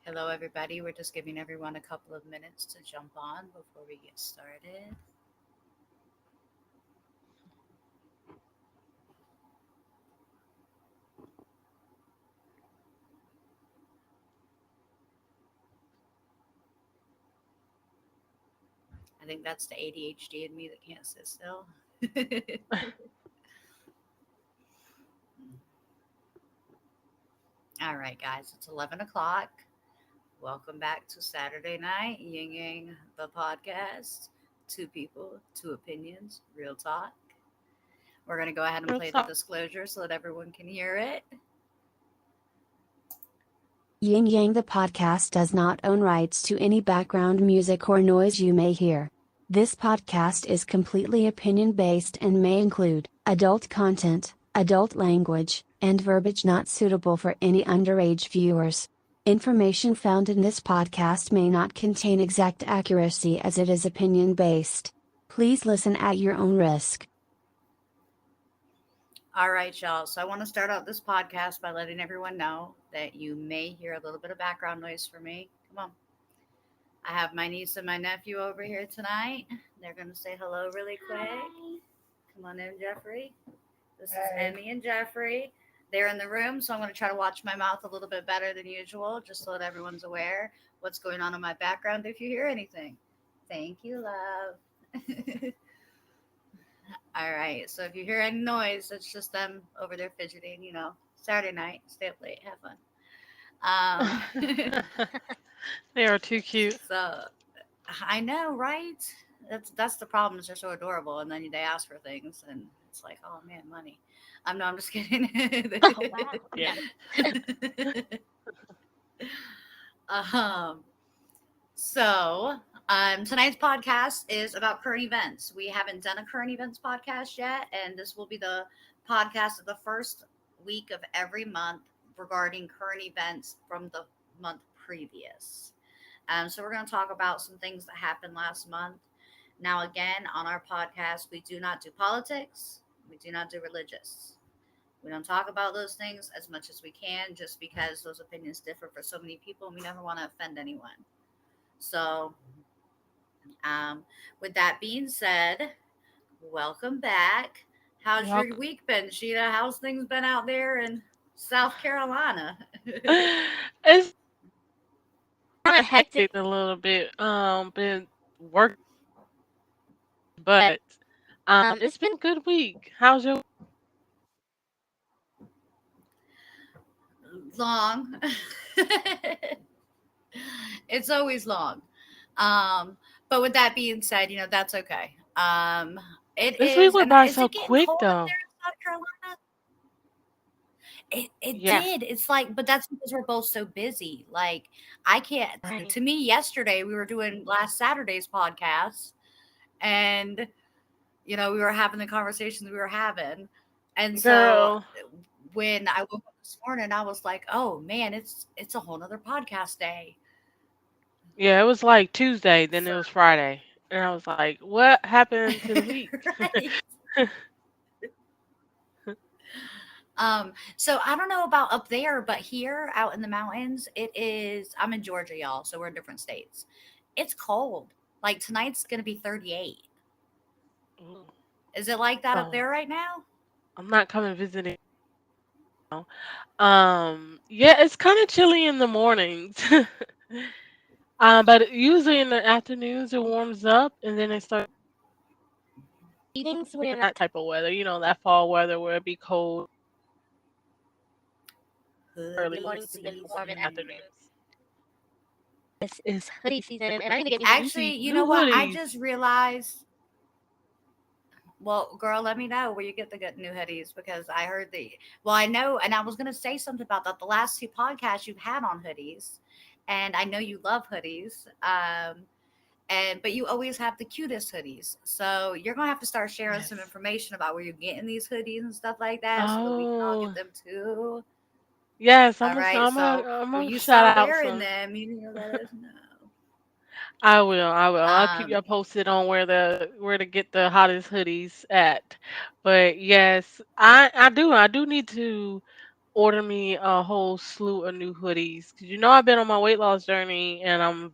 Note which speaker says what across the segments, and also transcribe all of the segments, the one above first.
Speaker 1: Hello, everybody. We're just giving everyone a couple of minutes to jump on before we get started. I think that's the ADHD in me that can't sit still. All right, guys, it's 11 o'clock. Welcome back to Saturday night, Ying the podcast. Two people, two opinions, real talk. We're going to go ahead and
Speaker 2: Real
Speaker 1: play the
Speaker 2: talk.
Speaker 1: disclosure so that everyone can hear it.
Speaker 3: Ying Yang the podcast does not own rights to any background music or noise you may hear. This podcast is completely opinion based and may include adult content, adult language, and verbiage not suitable for any underage viewers. Information found in this podcast may not contain exact accuracy as it is opinion based. Please listen at your own risk.
Speaker 1: All right, y'all. So I want to start out this podcast by letting everyone know that you may hear a little bit of background noise from me. Come on. I have my niece and my nephew over here tonight. They're going to say hello really quick.
Speaker 4: Hi.
Speaker 1: Come on in, Jeffrey. This is
Speaker 4: Hi.
Speaker 1: Emmy and Jeffrey. They're in the room, so I'm going to try to watch my mouth a little bit better than usual, just so that everyone's aware what's going on in my background if you hear anything. Thank you, love. All right, so if you hear any noise, it's just them over there fidgeting, Saturday night, stay up late, have fun.
Speaker 2: They are too cute.
Speaker 1: So I know, right? That's the problem. Is they're so adorable, and then they ask for things, and it's like, oh man, money. I'm no, I'm just kidding.
Speaker 4: Oh wow.
Speaker 2: Yeah.
Speaker 1: um, so tonight's podcast is about current events. We haven't done a current events podcast yet, and this will be the podcast of the first week of every month regarding current events from the month previous. So we're going to talk about some things that happened last month. Now, again, on our podcast, we do not do politics. We do not do religious. We don't talk about those things as much as we can, just because those opinions differ for so many people, and we never want to offend anyone. So, um, with that being said, welcome back. How's
Speaker 2: Y'all.
Speaker 1: your week been, Sheeta? How's things been out there in South Carolina?
Speaker 2: It's
Speaker 4: Kind
Speaker 2: kind
Speaker 4: of
Speaker 2: of
Speaker 4: hectic,
Speaker 2: hectic a little bit. Been work, but it's been a good week. How's your?
Speaker 1: Long. It's always long. Um, but with that being said, that's okay. It
Speaker 2: This week
Speaker 1: is,
Speaker 2: went
Speaker 1: and
Speaker 2: by
Speaker 1: is
Speaker 2: so
Speaker 1: it getting
Speaker 2: quick,
Speaker 1: cold up
Speaker 2: though.
Speaker 1: there in South Carolina? It
Speaker 2: Yeah.
Speaker 1: did. It's like, but that's because we're both so busy. Like, I can't.
Speaker 4: right?
Speaker 1: To me, yesterday we were doing last Saturday's podcast, and we were having the conversations we were having, and so
Speaker 2: Girl.
Speaker 1: when I woke up this morning, I was like, oh man, it's a whole nother podcast day.
Speaker 2: Yeah, it was like Tuesday, then
Speaker 1: So
Speaker 2: it was Friday, and I was like, "What happened to the week?"
Speaker 1: right. So I don't know about up there, but here out in the mountains, it is. I'm in Georgia, y'all, so we're in different states. It's cold. Like tonight's gonna be 38.
Speaker 2: Ooh.
Speaker 1: Is it like that up
Speaker 2: Oh,
Speaker 1: there right now?
Speaker 2: I'm not coming visiting now. Yeah, it's kind of chilly in the mornings. But usually in the afternoons it warms up, and then it starts
Speaker 4: Evenings
Speaker 2: being
Speaker 4: when
Speaker 2: that type of weather. That fall weather where it be cold
Speaker 4: the
Speaker 1: Hoodie
Speaker 4: mornings and then warm in
Speaker 1: season.
Speaker 4: afternoons. This is hoodie season, and I need to get me some.
Speaker 2: you
Speaker 1: Actually,
Speaker 2: see
Speaker 1: you know
Speaker 2: new
Speaker 1: what? I
Speaker 2: hoodies.
Speaker 1: just realized. Well, girl, let me know where you get the good new hoodies because I heard the. Well, I know, and I was going to say something about that. The last two podcasts you've had on hoodies, and I know you love hoodies. But you always have the cutest hoodies. So you're gonna have to start sharing some
Speaker 2: Yes.
Speaker 1: information about where you're getting these hoodies and stuff like that, so that we can all get
Speaker 2: Oh,
Speaker 1: them too.
Speaker 2: yes.
Speaker 1: All right. So
Speaker 2: I'm
Speaker 1: when
Speaker 2: gonna
Speaker 1: you
Speaker 2: shout
Speaker 1: start
Speaker 2: out
Speaker 1: wearing
Speaker 2: some.
Speaker 1: them, you need to let us know.
Speaker 2: I will. I will. I'll keep
Speaker 1: Um,
Speaker 2: you posted on where to get the hottest hoodies at. But yes, I do. I do need to. order me a whole slew of new hoodies because I've been on my weight loss journey and I'm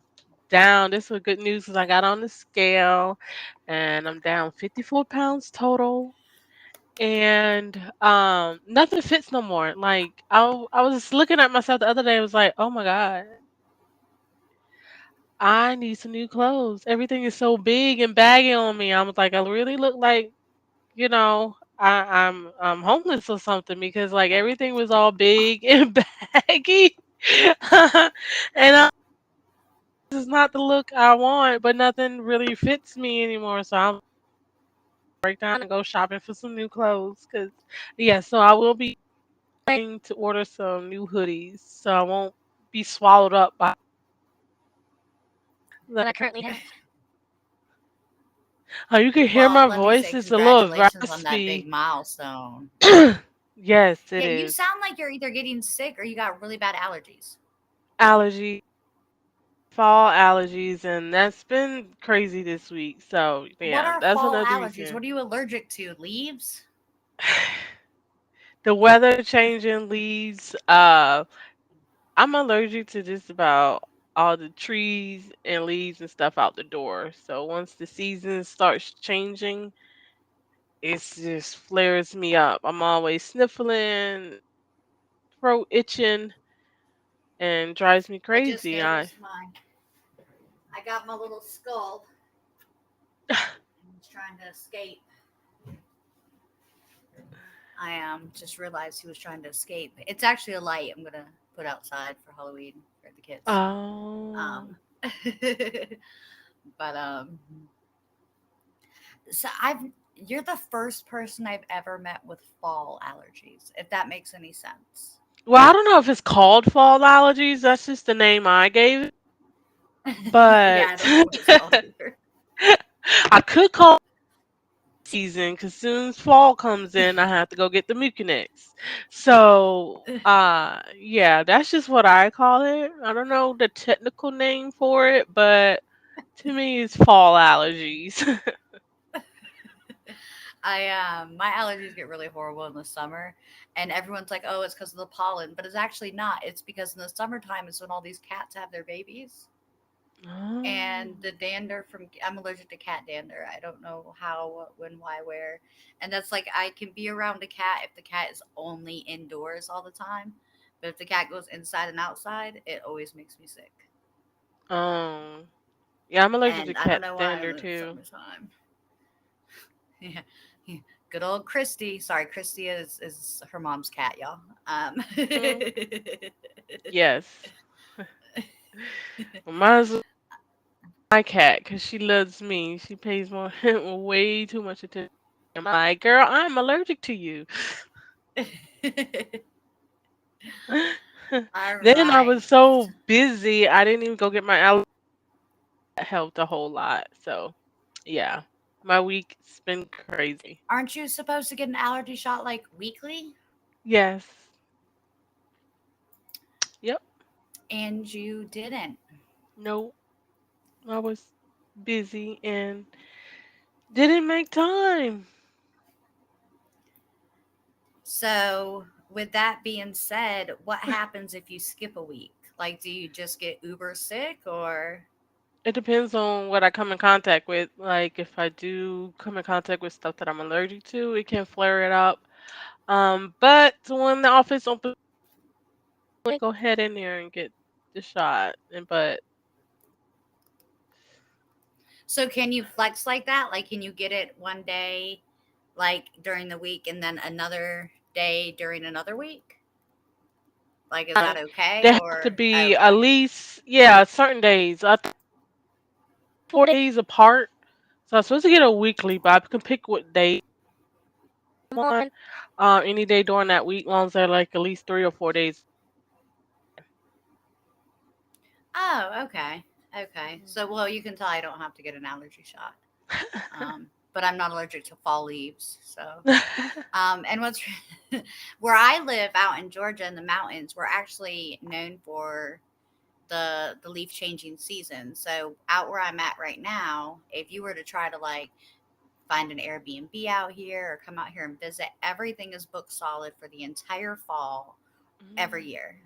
Speaker 2: down. This was good news because I got on the scale and I'm down 54 pounds total. And nothing fits no more. Like I was looking at myself the other day. I was like, oh my god, I need some new clothes. Everything is so big and baggy on me. I was like, I really look like I'm homeless or something because like everything was all big and baggy. And this is not the look I want, but nothing really fits me anymore. So I'm break down and go shopping for some new clothes. Cause yeah, so I will be going to order some new hoodies so I won't be swallowed up by the.
Speaker 4: that I currently have.
Speaker 2: Oh, you can hear
Speaker 1: Well,
Speaker 2: my
Speaker 1: let me
Speaker 2: voice.
Speaker 1: say
Speaker 2: It's a little
Speaker 1: congratulations on that big
Speaker 2: raspy.
Speaker 1: milestone.
Speaker 2: Yes, it
Speaker 1: Yeah, you
Speaker 2: is.
Speaker 1: sound like you're either getting sick or you got really bad allergies.
Speaker 2: Allergy, fall allergies, and that's been crazy this week. So
Speaker 1: What
Speaker 2: yeah,
Speaker 1: are
Speaker 2: that's
Speaker 1: fall
Speaker 2: another
Speaker 1: allergies?
Speaker 2: reason.
Speaker 1: What are you allergic to? Leaves?
Speaker 2: The weather changing leaves. I'm allergic to just about all the trees and leaves and stuff out the door. So once the season starts changing, it just flares me up. I'm always sniffling, throat itching, and drives me
Speaker 1: I just
Speaker 2: crazy.
Speaker 1: noticed mine. I got my little skull and he's trying to escape. I just realized he was trying to escape. It's actually a light I'm gonna put outside for Halloween for the kids.
Speaker 2: Oh.
Speaker 1: Um, but so I've you're the first person I've ever met with fall allergies, if that makes any sense.
Speaker 2: Well, I don't know if it's called fall allergies. That's just the name I gave it.
Speaker 1: Yeah, I
Speaker 2: But
Speaker 1: don't know what it's called either.
Speaker 2: I could call it season because soon as fall comes in, I have to go get the Mucinex. So, yeah, that's just what I call it. I don't know the technical name for it, but to me, it's fall allergies.
Speaker 1: I my allergies get really horrible in the summer, and everyone's like, "Oh, it's because of the pollen," but it's actually not. It's because in the summertime is when all these cats have their babies, and
Speaker 2: Oh.
Speaker 1: the dander from I'm allergic to cat dander. I don't know how, what, when, why, where, and that's like I can be around a cat if the cat is only indoors all the time, but if the cat goes inside and outside, it always makes me sick.
Speaker 2: Um, yeah, I'm allergic to
Speaker 1: And I don't
Speaker 2: cat
Speaker 1: know why in
Speaker 2: dander
Speaker 1: the
Speaker 2: too.
Speaker 1: summertime. Yeah. Yeah. Good old Christy. Sorry, Christy is her mom's cat, y'all.
Speaker 2: Mm, yes. Mine's my cat because she loves me. She pays more, way too much attention. I'm like, girl, I'm allergic to you.
Speaker 1: All
Speaker 2: Then I
Speaker 1: right.
Speaker 2: was so busy, I didn't even go get my allergy. That helped a whole lot. So, yeah, my week's been crazy.
Speaker 1: Aren't you supposed to get an allergy shot like weekly?
Speaker 2: Yes. Yep.
Speaker 1: And you didn't.
Speaker 2: No, I was busy and didn't make time.
Speaker 1: So, with that being said, what happens if you skip a week? Like, do you just get uber sick or?
Speaker 2: It depends on what I come in contact with. Like, if I do come in contact with stuff that I'm allergic to, it can flare it up. But when the office opens, go ahead in there and get the shot. And but
Speaker 1: So, can you flex like that? Like, can you get it one day, like during the week, and then another day during another week? Like, is that okay?
Speaker 2: they have to
Speaker 1: Or,
Speaker 2: be at
Speaker 1: okay.
Speaker 2: least, yeah, certain days. 4 days apart. So I'm supposed to get a weekly, but I can pick what day I want. Any day during that week, long as they're like at least 3 or 4 days.
Speaker 1: Oh, okay. Okay. So, well, you can tell I don't have to get an allergy shot. But I'm not allergic to fall leaves. So, and what's where I live out in Georgia in the mountains, we're actually known for the leaf changing season. So, out where I'm at right now, if you were to try to like find an Airbnb out here or come out here and visit, everything is booked solid for the entire fall every
Speaker 2: Mm.
Speaker 1: year.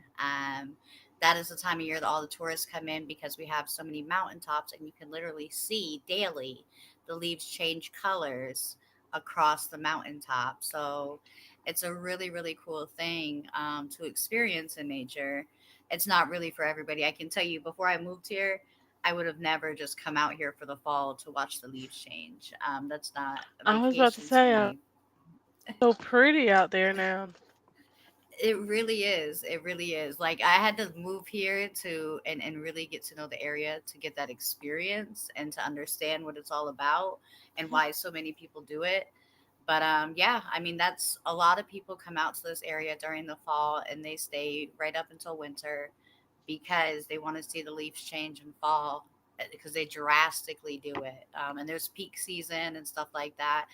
Speaker 1: That is the time of year that all the tourists come in because we have so many mountaintops, and you can literally see daily the leaves change colors across the mountaintop. So it's a really, really cool thing to experience in nature. It's not really for everybody. I can tell you, before I moved here, I would have never just come out here for the fall to watch the leaves change. That's not a
Speaker 2: I was about to
Speaker 1: vacation to
Speaker 2: say,
Speaker 1: me.
Speaker 2: so pretty out there now.
Speaker 1: It really is. It really is. Like I had to move here to and really get to know the area to get that experience and to understand what it's all about and why so many people do it. But yeah, I mean that's a lot of people come out to this area during the fall and they stay right up until winter because they want to see the leaves change and fall because they drastically do it. And there's peak season and stuff like that.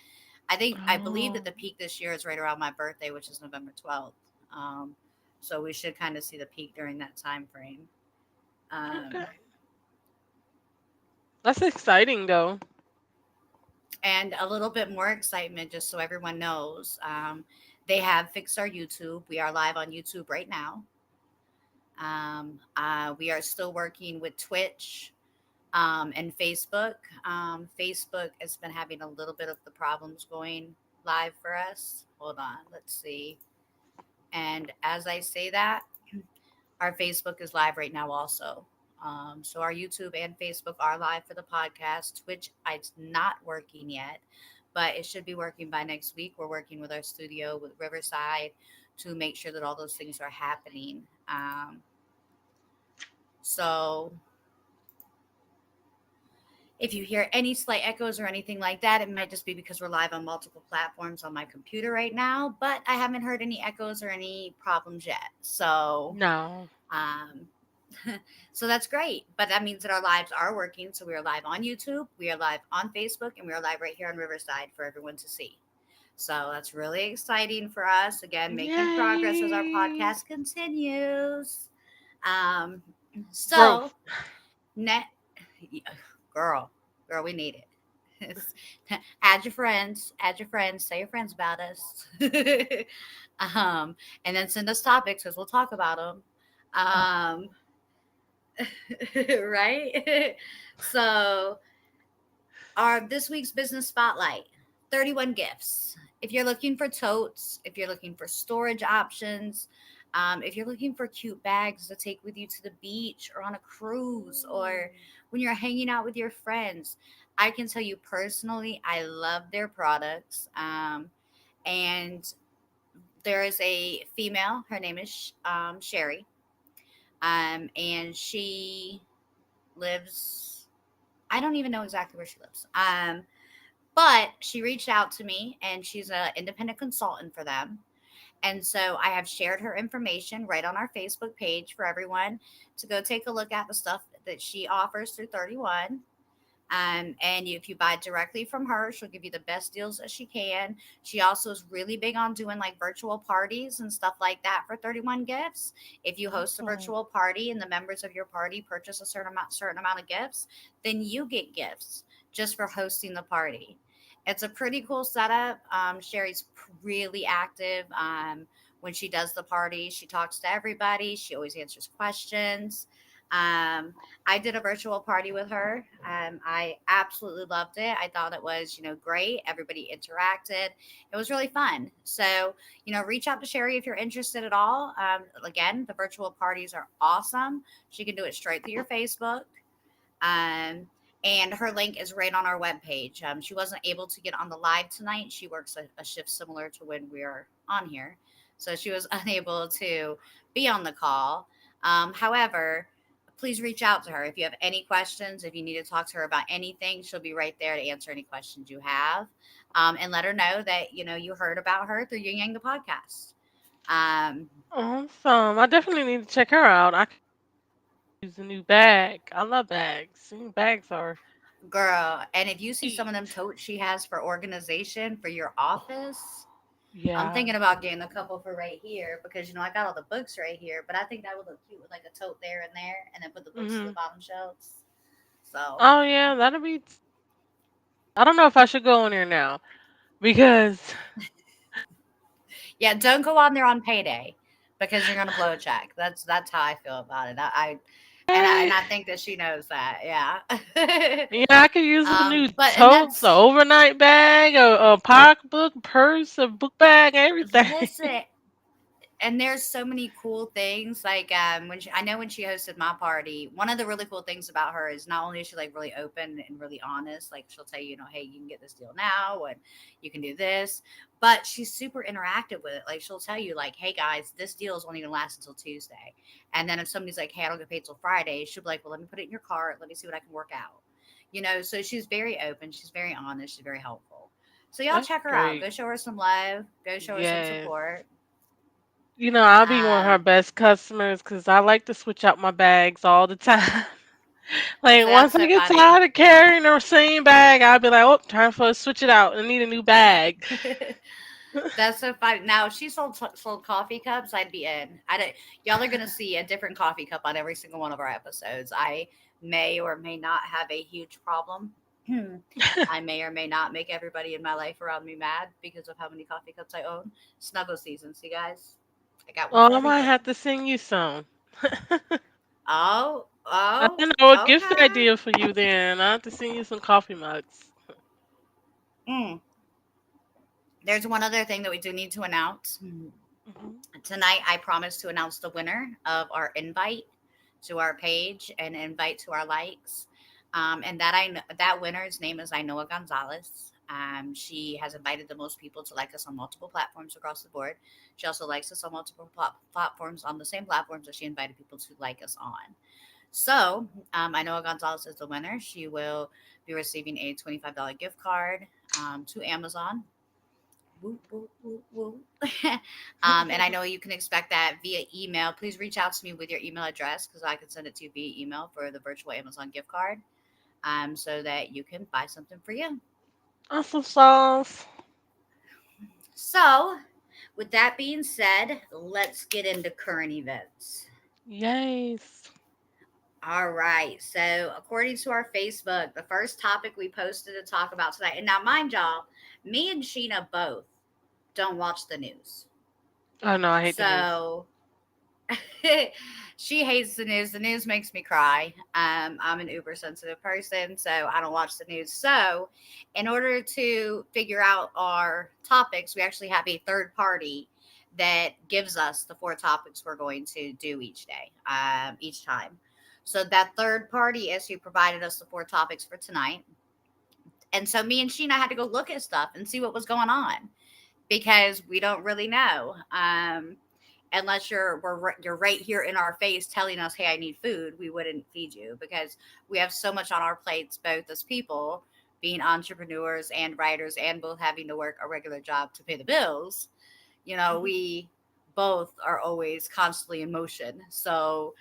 Speaker 1: I believe that
Speaker 2: Oh,
Speaker 1: the peak this year is right around my birthday, which is November 12th. Um, so we should kind of see the peak during that time frame.
Speaker 2: okay.
Speaker 1: Um,
Speaker 2: That's exciting though.
Speaker 1: and a little bit more excitement, just so everyone knows, they have fixed our YouTube. We are live on YouTube right now. We are still working with Twitch and Facebook. Facebook has been having a little bit of the problems going live for us. Hold on, let's see. And as I say that, our Facebook is live right now also. So our YouTube and Facebook are live for the podcast. Twitch, it's not working yet, but it should be working by next week. We're working with our studio with Riverside to make sure that all those things are happening. So if you hear any slight echoes or anything like that, it might just be because we're live on multiple platforms on my computer right now. But I haven't heard any echoes or any problems yet. So
Speaker 2: No.
Speaker 1: um, so that's great. But that means that our lives are working. So we are live on YouTube, we are live on Facebook, and we are live right here on Riverside for everyone to see. So that's really exciting for us. Again, making progress as our
Speaker 2: Yay.
Speaker 1: podcast continues. Um, so
Speaker 2: Growth.
Speaker 1: net girl, girl, we need it. Add your friends, tell your friends about us. And then send us topics because we'll talk about them.
Speaker 2: Oh,
Speaker 1: Um, right? So, our this week's business spotlight 31 gifts. If you're looking for totes, if you're looking for storage options, if you're looking for cute bags to take with you to the beach or on a cruise or when you're hanging out with your friends, I can tell you personally, I love their products. And there is a female, her name is Sherry, and she lives, I don't even know exactly where she lives. But she reached out to me and she's an independent consultant for them. And so I have shared her information right on our Facebook page for everyone to go take a look at the stuff that she offers through 31. And if you buy directly from her, she'll give you the best deals that she can. She also is really big on doing like virtual parties and stuff like that for 31 gifts. If you host a
Speaker 2: awesome.
Speaker 1: virtual party and the members of your party purchase a certain amount of gifts, then you get gifts just for hosting the party. It's a pretty cool setup. Sherry's really active. When she does the party, she talks to everybody. She always answers questions. Um, I did a virtual party with her. I absolutely loved it. I thought it was, great. Everybody interacted. It was really fun. So, reach out to Sherry if you're interested at all. Again, the virtual parties are awesome. She can do it straight through your Facebook. Um, and her link is right on our webpage. She wasn't able to get on the live tonight. She works a shift similar to when we're on here. So she was unable to be on the call. However, please reach out to her if you have any questions. If you need to talk to her about anything, she'll be right there to answer any questions you have. And let her know that you heard about her through Ying Yang the podcast. Um,
Speaker 2: Awesome. I definitely need to check her out. I could use a new bag. I love bags. New bags are
Speaker 1: Girl, and if you see some of them
Speaker 2: sweet.
Speaker 1: totes she has for organization for your office, I'm
Speaker 2: Yeah.
Speaker 1: thinking about getting a couple for right here because I got all the books right here, but I think that would look cute with like a tote there and there, and then put the books to the
Speaker 2: Hmm.
Speaker 1: bottom shelves. So
Speaker 2: Oh yeah, that'll be. I don't know if I should go in there now because
Speaker 1: yeah, don't go on there on payday because you're gonna blow a check. That's how I feel about it. And
Speaker 2: Right.
Speaker 1: I think that she knows that. Yeah.
Speaker 2: Yeah, I could use a new
Speaker 1: But and
Speaker 2: totes, a
Speaker 1: that's
Speaker 2: overnight bag, a pocketbook, purse, a book bag, everything.
Speaker 1: listen. And there's so many cool things like I know when she hosted my party, one of the really cool things about her is not only is she like really open and really honest, like she'll tell you, hey, you can get this deal now and you can do this, but she's super interactive with it. Like she'll tell you like, hey guys, this deal is only gonna last until Tuesday. And then if somebody's like, hey, I don't get paid till Friday, she'll be like, well, let me put it in your cart, let me see what I can work out. So she's very open, she's very honest, she's very helpful. So y'all
Speaker 2: That's
Speaker 1: check her out.
Speaker 2: great.
Speaker 1: Go show her some love. Go show her some
Speaker 2: Yes.
Speaker 1: support.
Speaker 2: I'll be one of her
Speaker 1: Um,
Speaker 2: best customers because I like to switch out my bags all the time. Like,
Speaker 1: so that's
Speaker 2: once I
Speaker 1: so
Speaker 2: get
Speaker 1: funny.
Speaker 2: tired of carrying the same bag, I'll be like, oh, time for a switch it out. I need a new bag.
Speaker 1: That's so funny. Now, if she sold coffee cups, I'd be in. I don't, y'all are gonna see a different coffee cup on every single one of our episodes. I may or may not have a huge problem. I may or may not make everybody in my life around me mad because of how many coffee cups I own. Snuggle season, see guys. I got one for
Speaker 2: Oh, I
Speaker 1: every
Speaker 2: might
Speaker 1: kitten.
Speaker 2: have to sing you some.
Speaker 1: Oh,
Speaker 2: I
Speaker 1: oh,
Speaker 2: know a gift
Speaker 1: okay.
Speaker 2: idea for you then. I have to sing you some coffee mugs.
Speaker 1: Mm. There's one other thing that we do need to announce.
Speaker 2: Hmm.
Speaker 1: Tonight I promise to announce the winner of our invite to our page and invite to our likes. And that winner's name is Inoa Gonzalez. She has invited the most people to like us on multiple platforms across the board. She also likes us on multiple platforms on the same platforms that she invited people to like us on. So Inoa Gonzalez is the winner. She will be receiving a $25 gift card to Amazon. Woo, woo, woo, woo. And I know you can expect that via email. Please reach out to me with your email address because I can send it to you via email for the virtual Amazon gift card so that you can buy something for you.
Speaker 2: Awesome sauce.
Speaker 1: So, with that being said, let's get into current events.
Speaker 2: Yes.
Speaker 1: All right. So, according to our Facebook, the first topic we posted to talk about tonight, and now, mind y'all, me and Sheena both don't watch the news.
Speaker 2: Oh no, I hate the news.
Speaker 1: So, she hates the news. The news makes me cry. I'm an uber sensitive person, so I don't watch the news. So, in order to figure out our topics, we actually have a third party that gives us the four topics we're going to do each day, each time. So that third party is who provided us the four topics for tonight. And so me and Sheena had to go look at stuff and see what was going on because we don't really know. Unless you're right here in our face telling us, "Hey, I need food," we wouldn't feed you because we have so much on our plates, both as people, being entrepreneurs and writers, and both having to work a regular job to pay the bills. We both are always constantly in motion. So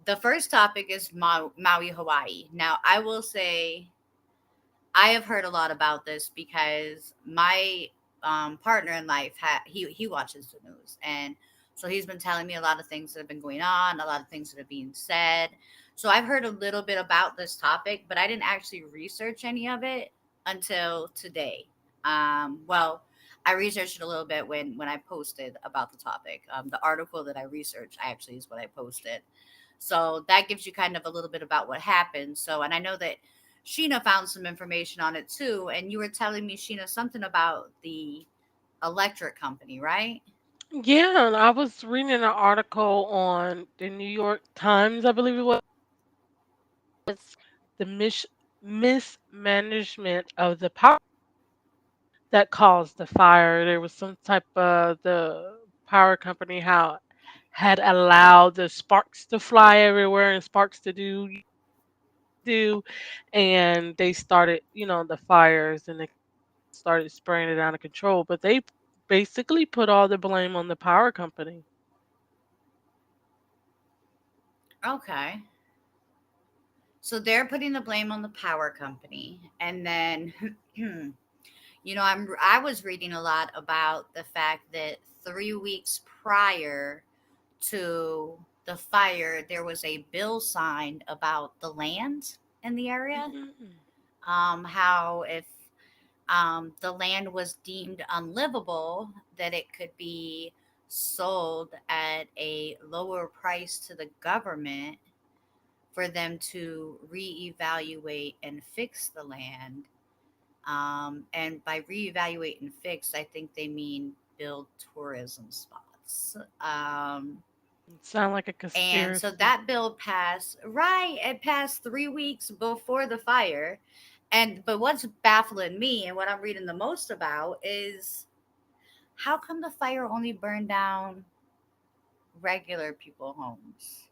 Speaker 1: the first topic is Maui, Hawaii. Now, I will say I have heard a lot about this because my partner in life he watches the news, and so he's been telling me a lot of things that have been going on, a lot of things that are being said. So I've heard a little bit about this topic, but I didn't actually research any of it until today. Well, I researched it a little bit when I posted about the topic. The article that I researched actually is what I posted. So that gives you kind of a little bit about what happened. So, and I know that Sheena found some information on it too. And you were telling me, Sheena, something about the electric company, right?
Speaker 2: Yeah, and I was reading an article on the New York Times, I believe it was, the mismanagement of the power that caused the fire. There was some type of the power company how had allowed the sparks to fly everywhere and sparks to do, and they started, the fires, and they started spraying it out of control. But they basically put all the blame on the power company.
Speaker 1: Okay. So they're putting the blame on the power company. And then, I was reading a lot about the fact that 3 weeks prior to the fire, there was a bill signed about the land in the area.
Speaker 2: Mhm.
Speaker 1: How if the land was deemed unlivable, that it could be sold at a lower price to the government for them to reevaluate and fix the land. And by reevaluate and fix, I think they mean build tourism spots.
Speaker 2: Sound like a
Speaker 1: And so
Speaker 2: conspiracy.
Speaker 1: that bill passed, right? It passed 3 weeks before the fire. But what's baffling me and what I'm reading the most about is how come the fire only burned down regular people homes?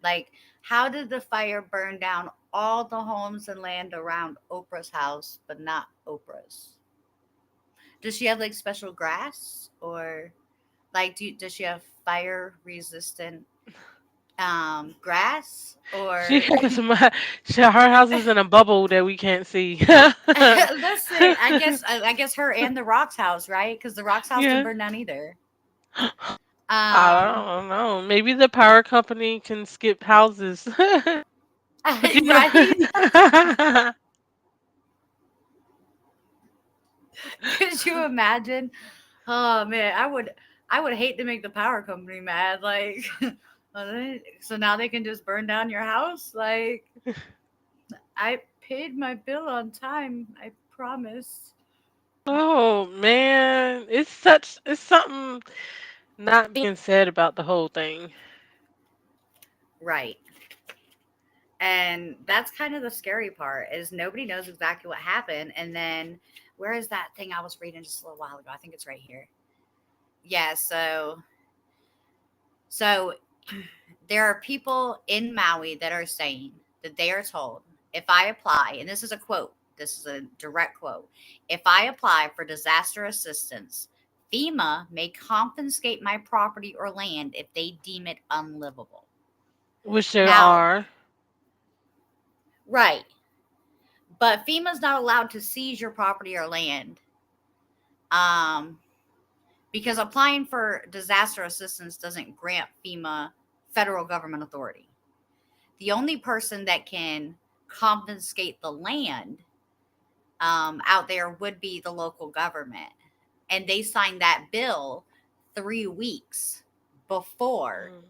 Speaker 1: Like, how did the fire burn down all the homes and land around Oprah's house, but not Oprah's? Does she have like special grass, or like does she have fire resistant grass,
Speaker 2: She
Speaker 1: or
Speaker 2: has my. Her house is in a bubble that we can't see.
Speaker 1: listen, I guess her and the Rock's house, right? Because the Rock's house didn't
Speaker 2: Yeah.
Speaker 1: burn down either.
Speaker 2: I
Speaker 1: Um,
Speaker 2: don't know. Maybe the power company can skip houses. But you know.
Speaker 1: right? Could you imagine? Oh man, I would hate to make the power company mad. Like, so now they can just burn down your house. Like, I paid my bill on time. I promise.
Speaker 2: Oh man, it's something not being said about the whole thing.
Speaker 1: Right. And that's kind of the scary part is nobody knows exactly what happened. And then where is that thing I was reading just a little while ago? I think it's right here. Yeah. So there are people in Maui that are saying that they are told if I apply, and this is a quote, this is a direct quote, if I apply for disaster assistance, FEMA may confiscate my property or land if they deem it unlivable.
Speaker 2: Which there
Speaker 1: Now,
Speaker 2: are.
Speaker 1: right, but FEMA's not allowed to seize your property or land, um, because applying for disaster assistance doesn't grant FEMA federal government authority. The only person that can confiscate the land out there would be the local government. And they signed that bill 3 weeks before.
Speaker 2: Mm.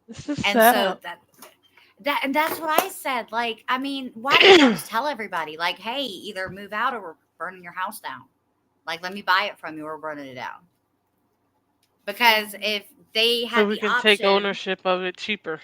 Speaker 2: This is
Speaker 1: And so
Speaker 2: sad.
Speaker 1: and that's what I said. Like, I mean, why didn't y'all just tell everybody, like, hey, either move out or we're burning your house down? Like, let me buy it from you or we're burning it down. Because if they
Speaker 2: So
Speaker 1: had
Speaker 2: we
Speaker 1: the
Speaker 2: can take
Speaker 1: option,
Speaker 2: ownership of it cheaper.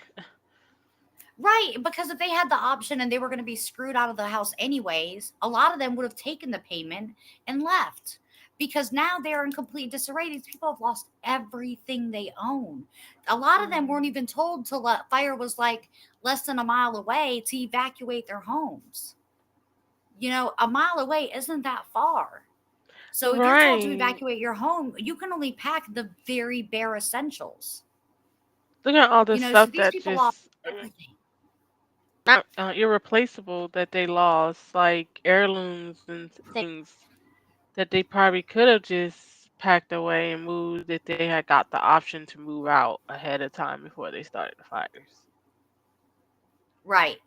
Speaker 1: right, because if they had the option and they were going to be screwed out of the house anyways, a lot of them would have taken the payment and left. Because now they're in complete disarray. These people have lost everything they own. A lot of them weren't
Speaker 2: Mhm.
Speaker 1: even told till the fire was like less than a mile away to evacuate their homes. A mile away isn't that far. So if you're told to
Speaker 2: Right.
Speaker 1: evacuate your home, you can only pack the very bare essentials.
Speaker 2: Look at all the
Speaker 1: So
Speaker 2: stuff
Speaker 1: these
Speaker 2: that
Speaker 1: people lost
Speaker 2: just
Speaker 1: everything.
Speaker 2: not irreplaceable that they lost, like heirlooms and things that they probably could have just packed away and moved if they had got the option to move out ahead of time before they started the fires.
Speaker 1: Right.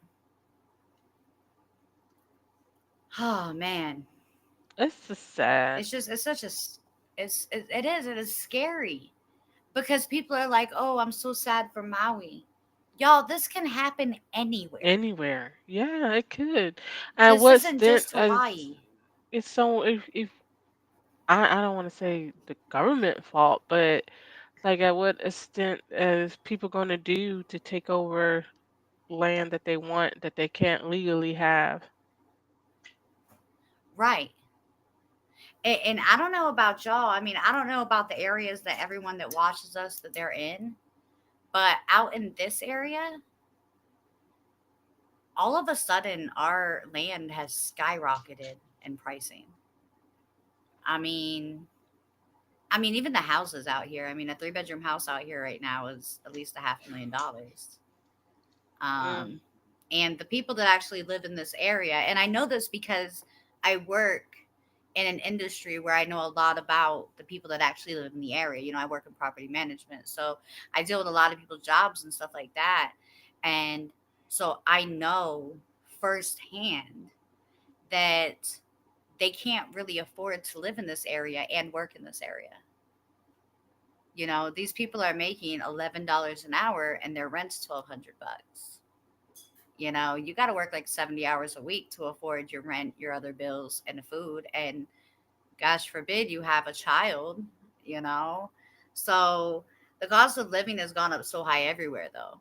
Speaker 1: Oh man.
Speaker 2: It's just sad.
Speaker 1: It's such a it is scary because people are like, "Oh, I'm so sad for Maui." Y'all, this can happen anywhere.
Speaker 2: Anywhere. Yeah, it could. And
Speaker 1: This
Speaker 2: what's
Speaker 1: isn't
Speaker 2: then
Speaker 1: just
Speaker 2: as
Speaker 1: Hawaii.
Speaker 2: it's so if I don't want to say the government fault, but like at what extent is people going to do to take over land that they want that they can't legally have?
Speaker 1: Right. And I don't know about y'all. I mean, I don't know about the areas that everyone that watches us that they're in, but out in this area, all of a sudden our land has skyrocketed in pricing. I mean, even the houses out here. I mean, a three-bedroom house out here right now is at least a $500,000.
Speaker 2: Mm.
Speaker 1: Um, and the people that actually live in this area, and I know this because I work in an industry where I know a lot about the people that actually live in the area. I work in property management, so I deal with a lot of people's jobs and stuff like that. And so I know firsthand that they can't really afford to live in this area and work in this area. These people are making $11 an hour and their rent's 1,200 bucks. You got to work like 70 hours a week to afford your rent, your other bills, and the food. And gosh forbid you have a child, you know? So the cost of living has gone up so high everywhere, though.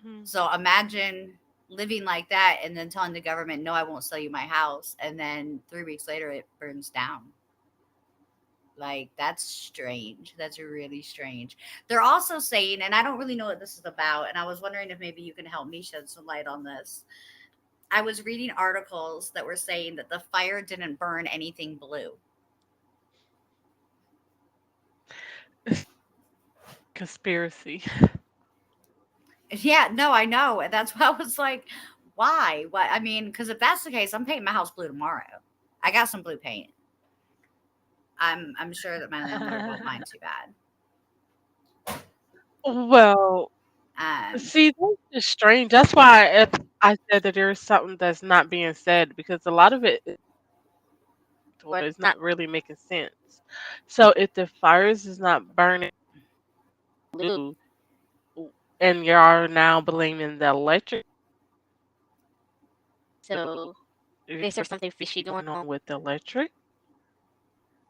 Speaker 2: Hmm.
Speaker 1: So imagine living like that and then telling the government, no, I won't sell you my house. And then 3 weeks later, it burns down. Like, that's strange. That's really strange. They're also saying, and I don't really know what this is about, and I was wondering if maybe you can help me shed some light on this. I was reading articles that were saying that the fire didn't burn anything blue.
Speaker 2: Conspiracy.
Speaker 1: Yeah, no, I know. And that's why I was like, why? What? I mean, because if that's the case, I'm painting my house blue tomorrow. I got some blue paint. I'm sure that my landlord won't mind too bad.
Speaker 2: Well,
Speaker 1: Um,
Speaker 2: see, that's just strange. That's why I said that there's something that's not being said because a lot of it is not really making sense. So if the fires is not burning blue, and you are now blaming the electric,
Speaker 4: So
Speaker 2: is
Speaker 4: is there
Speaker 2: there
Speaker 4: something fishy
Speaker 2: something
Speaker 4: going
Speaker 2: going on with the electric,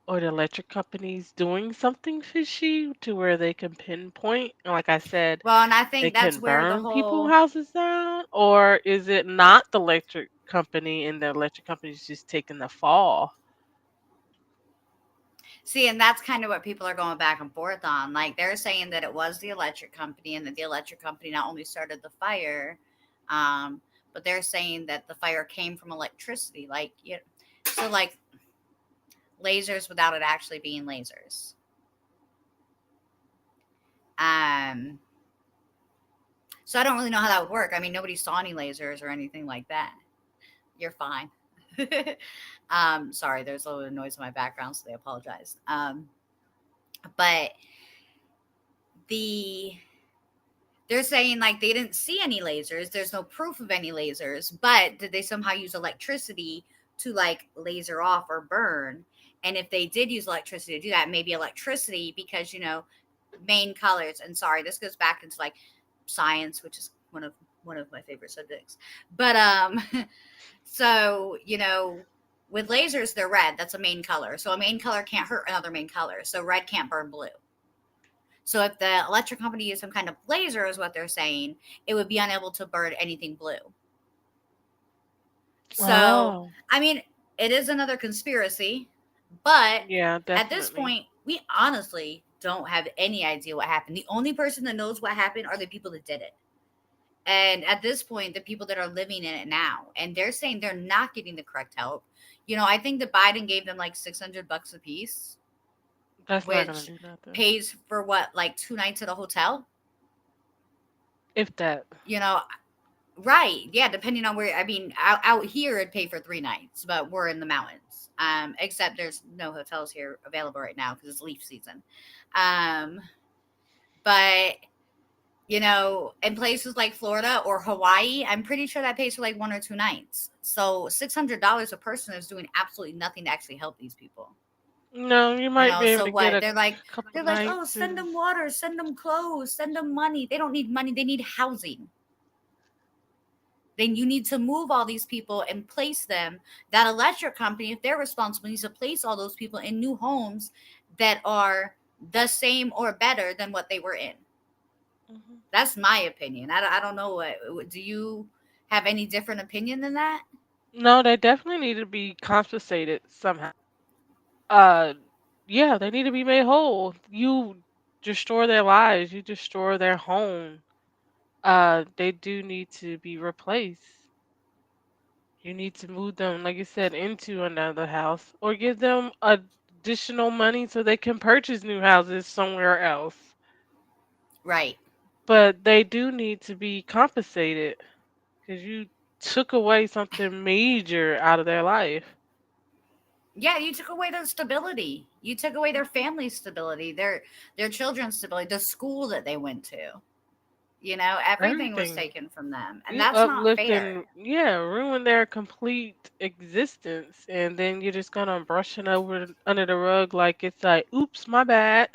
Speaker 2: or the electric companies doing something fishy to where they can pinpoint? And like I said,
Speaker 1: well, and I
Speaker 2: they
Speaker 1: think that's
Speaker 2: can
Speaker 1: where the
Speaker 2: burn people
Speaker 1: whole
Speaker 2: houses down, or is it not the electric company and the electric company is just taking the fall?
Speaker 1: see, and that's kind of what people are going back and forth on. Like they're saying that it was the electric company, and that the electric company not only started the fire, um, but they're saying that the fire came from electricity. So like lasers without it actually being lasers. Um, so I don't really know how that would work. I mean, nobody saw any lasers or anything like that. You're fine. Sorry, there's a little bit of noise in my background, so they apologize. But the they're saying like they didn't see any lasers. There's no proof of any lasers, but did they somehow use electricity to like laser off or burn? And if they did use electricity to do that, maybe electricity because main colors. And sorry, this goes back into like science, which is one of my favorite subjects. But so with lasers, they're red. That's a main color. So a main color can't hurt another main color. So red can't burn blue. So if the electric company used some kind of laser, is what they're saying, it would be unable to burn anything blue. So,
Speaker 2: Oh,
Speaker 1: I mean, it is another conspiracy, but
Speaker 2: yeah,
Speaker 1: at this
Speaker 2: definitely.
Speaker 1: point, we honestly don't have any idea what happened. The only person that knows what happened are the people that did it. And at this point, the people that are living in it now, and they're saying they're not getting the correct help. I think that Biden gave them like 600 bucks a piece,
Speaker 2: That's not gonna
Speaker 1: which
Speaker 2: do nothing.
Speaker 1: pays for what, like 2 nights at a hotel?
Speaker 2: If that.
Speaker 1: You know, right. Yeah, depending on where. I mean, out here it'd pay for 3 nights, but we're in the mountains. Except there's no hotels here available right now because it's leaf season. Um, but in places like Florida or Hawaii, I'm pretty sure that pays for like 1 or 2 nights. So $600 a person is doing absolutely nothing to actually help these people.
Speaker 2: No, you might be able
Speaker 1: So
Speaker 2: to get
Speaker 1: what?
Speaker 2: a
Speaker 1: They're like,
Speaker 2: couple
Speaker 1: oh,
Speaker 2: nights
Speaker 1: send
Speaker 2: and
Speaker 1: them water, send them clothes, send them money. They don't need money. They need housing. Then you need to move all these people and place them. That electric company, if they're responsible, needs to place all those people in new homes that are the same or better than what they were in.
Speaker 2: mhm.
Speaker 1: That's my opinion. I don't know do you have any different opinion than that?
Speaker 2: No, they definitely need to be compensated somehow. Uh, yeah, they need to be made whole. You destroy their lives, you destroy their home. They do need to be replaced. You need to move them, like you said, into another house or give them additional money so they can purchase new houses somewhere else.
Speaker 1: Right.
Speaker 2: But they do need to be compensated because you took away something major out of their life.
Speaker 1: Yeah, you took away their stability. You took away their family stability, their children's stability, the school that they went to. Everything was
Speaker 2: Everything.
Speaker 1: taken from them. And
Speaker 2: You
Speaker 1: that's not
Speaker 2: uplift
Speaker 1: fair.
Speaker 2: and, yeah, ruin their complete existence, and then you're just gonna brush it over under the rug like it's like, oops, my bad.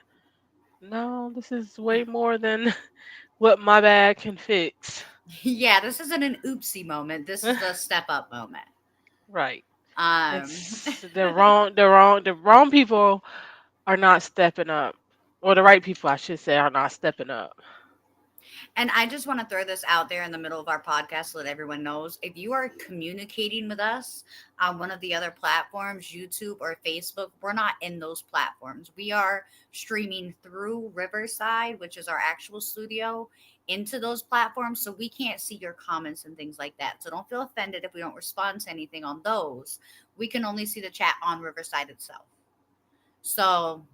Speaker 2: No, this is way more than what my bag can fix.
Speaker 1: Yeah, this isn't an oopsie moment. This is a step up moment.
Speaker 2: Right.
Speaker 1: Um,
Speaker 2: It's the wrong people are not stepping up. Or the right people I should say are not stepping up.
Speaker 1: And I just want to throw this out there in the middle of our podcast so that everyone knows if you are communicating with us on one of the other platforms, YouTube or Facebook, we're not in those platforms. We are streaming through Riverside, which is our actual studio, into those platforms. So we can't see your comments and things like that. So don't feel offended if we don't respond to anything on those. We can only see the chat on Riverside itself. So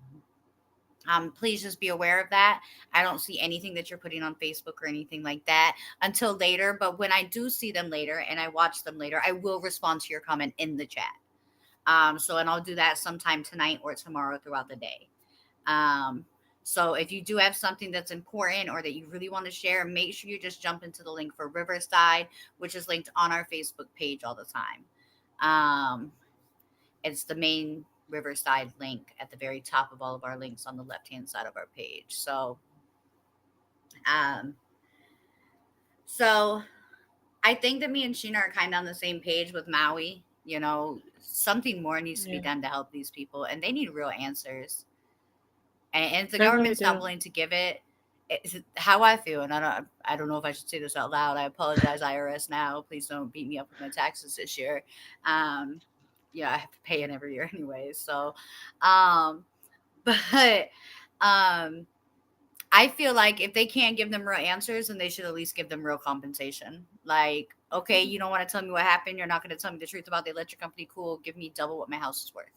Speaker 1: please just be aware of that. I don't see anything that you're putting on Facebook or anything like that until later. But when I do see them later and I watch them later, I will respond to your comment in the chat. And I'll do that sometime tonight or tomorrow throughout the day. Um, so if you do have something that's important or that you really want to share, make sure you just jump into the link for Riverside, which is linked on our Facebook page all the time. Um, it's the main Riverside link at the very top of all of our links on the left hand side of our page. Um, so I think that me and Sheena are kind of on the same page with Maui. You know, something more needs to be
Speaker 2: Yeah.
Speaker 1: done to help these people, and they need real answers. And if the
Speaker 2: They really
Speaker 1: government's not
Speaker 2: do.
Speaker 1: willing to give it, it's how I feel. And I don't know if I should say this out loud. I apologize, IRS. Now, please don't beat me up with my taxes this year. Um, yeah, I have to pay it every year anyway. Um, but um, I feel like if they can't give them real answers, then they should at least give them real compensation. Like, okay,
Speaker 2: Mhm.
Speaker 1: you don't want to tell me what happened. You're not going to tell me the truth about the electric company. Cool. Give me double what my house is worth.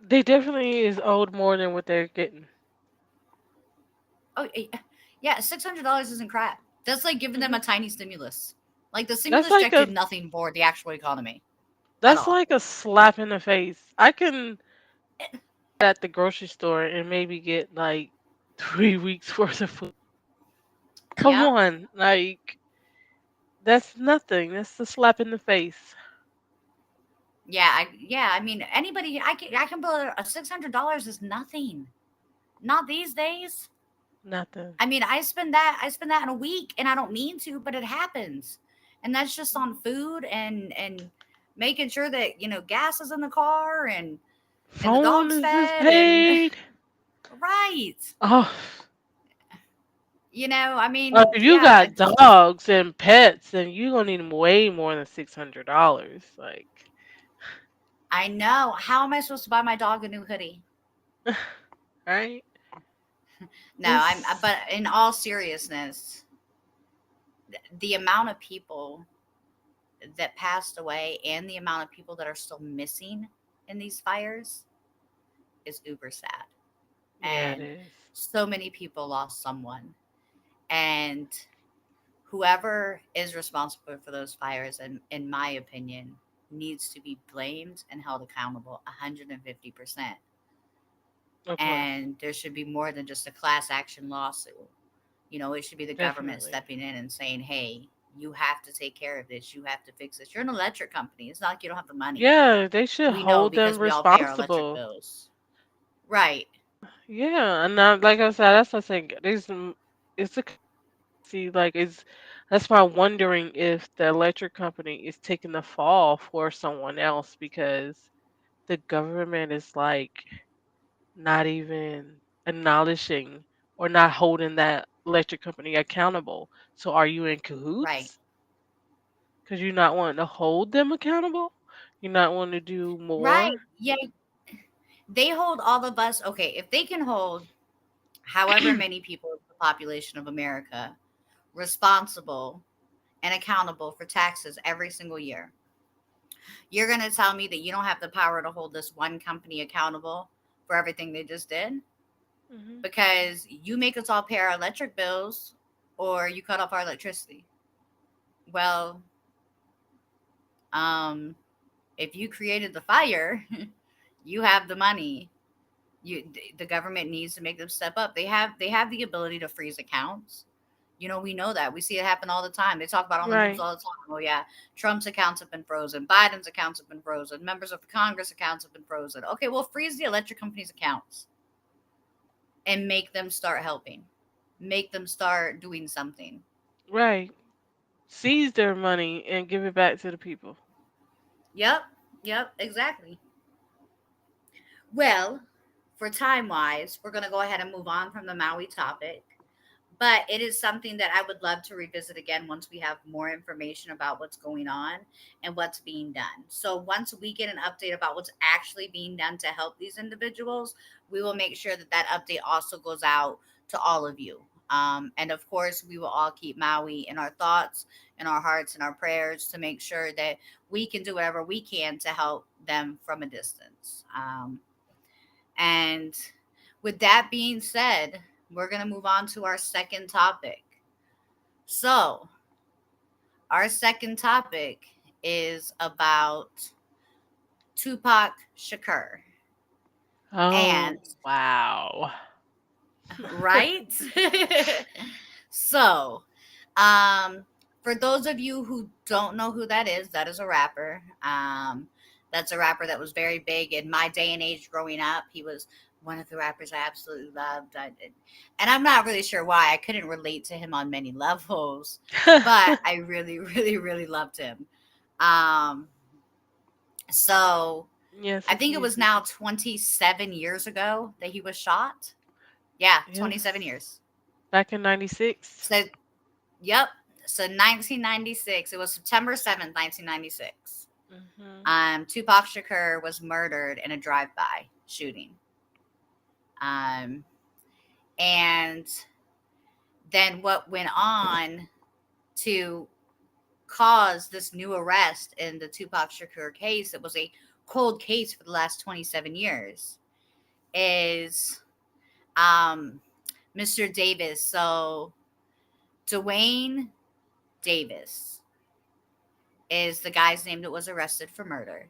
Speaker 2: They definitely is owed more than what they're getting.
Speaker 1: Oh, yeah. $600 isn't crap. That's like giving them
Speaker 2: Hmm.
Speaker 1: a tiny stimulus. Like the
Speaker 2: That's
Speaker 1: stimulus
Speaker 2: like
Speaker 1: check
Speaker 2: a
Speaker 1: did nothing for the actual economy at
Speaker 2: that's
Speaker 1: all.
Speaker 2: like a slap in the face. I can at the grocery store and maybe get like 3 weeks worth of food. Come
Speaker 1: Yep.
Speaker 2: on, like that's nothing. That's a slap in the face.
Speaker 1: Yeah. I mean, anybody. I can build a $600 is nothing. Not these days.
Speaker 2: Nothing.
Speaker 1: I mean, I spend that in a week, and I don't mean to, but it happens, and that's just on food and making sure that gas is in the car and the
Speaker 2: Phone
Speaker 1: dog's
Speaker 2: is
Speaker 1: fed and
Speaker 2: paid.
Speaker 1: right.
Speaker 2: Oh,
Speaker 1: I mean,
Speaker 2: if you
Speaker 1: yeah,
Speaker 2: got dogs and pets, then you gonna need way more than $600. Like,
Speaker 1: I know. How am I supposed to buy my dog a new hoodie?
Speaker 2: right?
Speaker 1: No,
Speaker 2: It's
Speaker 1: but in all seriousness, the amount of people that passed away and the amount of people that are still missing in these fires is uber sad.
Speaker 2: yeah, it
Speaker 1: And
Speaker 2: is.
Speaker 1: so many people lost someone. And whoever is responsible for those fires, in my opinion, needs to be blamed and held accountable 150%.
Speaker 2: Of course,
Speaker 1: And there should be more than just a class action lawsuit. It should be the government
Speaker 2: definitely.
Speaker 1: stepping in and saying, hey, you have to take care of this. You have to fix this. You're an electric company. It's not like you don't have the money.
Speaker 2: Yeah, they should
Speaker 1: We know
Speaker 2: hold them
Speaker 1: because we all pay our electric
Speaker 2: responsible.
Speaker 1: bills. Right.
Speaker 2: Yeah, and like I said, that's what I'm saying. It's a see, like it's that's why I'm wondering if the electric company is taking the fall for someone else because the government is like not even acknowledging or not holding that electric company accountable. So are you in
Speaker 1: Right.
Speaker 2: cahoots? Because you're not wanting to hold them accountable? You're not wanting to do
Speaker 1: Right.
Speaker 2: more?
Speaker 1: Yeah. They hold all of us. Okay. If they can hold however many people of the population of America responsible and accountable for taxes every single year, you're going to tell me that you don't have the power to hold this one company accountable for everything they just did?
Speaker 2: Hmm.
Speaker 1: Because you make us all pay our electric bills or you cut off our electricity. Well, um, if you created the fire, you have the money. The government needs to make them step up. They have the ability to freeze accounts. We know that. We see it happen all the time. They talk about it on the news
Speaker 2: Right.
Speaker 1: all the time. Oh yeah, Trump's accounts have been frozen. Biden's accounts have been frozen. Members of the Congress accounts have been frozen. Okay, well freeze the electric company's accounts. and make them start helping, make them start doing something.
Speaker 2: Right. Seize their money and give it back to the people.
Speaker 1: Yep, yep, exactly. Well, for time wise, we're going to go ahead and move on from the Maui topic. But it is something that I would love to revisit again once we have more information about what's going on and what's being done. So, once we get an update about what's actually being done to help these individuals, we will make sure that that update also goes out to all of you. And of course, we will all keep Maui in our thoughts, in our hearts, and our prayers to make sure that we can do whatever we can to help them from a distance. And with that being said, we're going to move on to our second topic. So, our second topic is about Tupac Shakur.
Speaker 2: Oh,
Speaker 1: And,
Speaker 2: wow.
Speaker 1: right? So, um, for those of you who don't know who that is a rapper. That's a rapper that was very big in my day and age growing up. He was one of the rappers I absolutely loved. And I'm not really sure why. I couldn't relate to him on many levels, but I really, really, really loved him. Um, so
Speaker 2: Yes,
Speaker 1: I
Speaker 2: it's
Speaker 1: think it was
Speaker 2: easy.
Speaker 1: now 27 years ago that he was shot. Yeah, 27
Speaker 2: Yes.
Speaker 1: years.
Speaker 2: Back in 96.
Speaker 1: So, yep. So 1996. It was September 7th, 1996.
Speaker 2: Hmm.
Speaker 1: Tupac Shakur was murdered in a drive-by shooting. Um, and then what went on to cause this new arrest in the Tupac Shakur case, it was a cold case for the last 27 years, is Mr. Davis. So Dwayne Davis is the guy's name that was arrested for murder.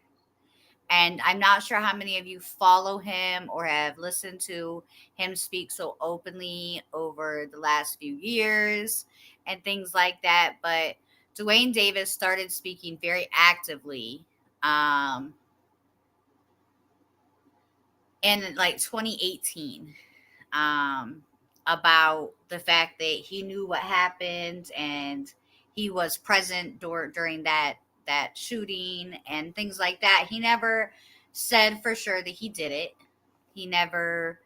Speaker 1: And I'm not sure how many of you follow him or have listened to him speak so openly over the last few years and things like that. But Dwayne Davis started speaking very actively um, in like 2018 um, about the fact that he knew what happened and he was present during that shooting and things like that. He never said for sure that he did it. He never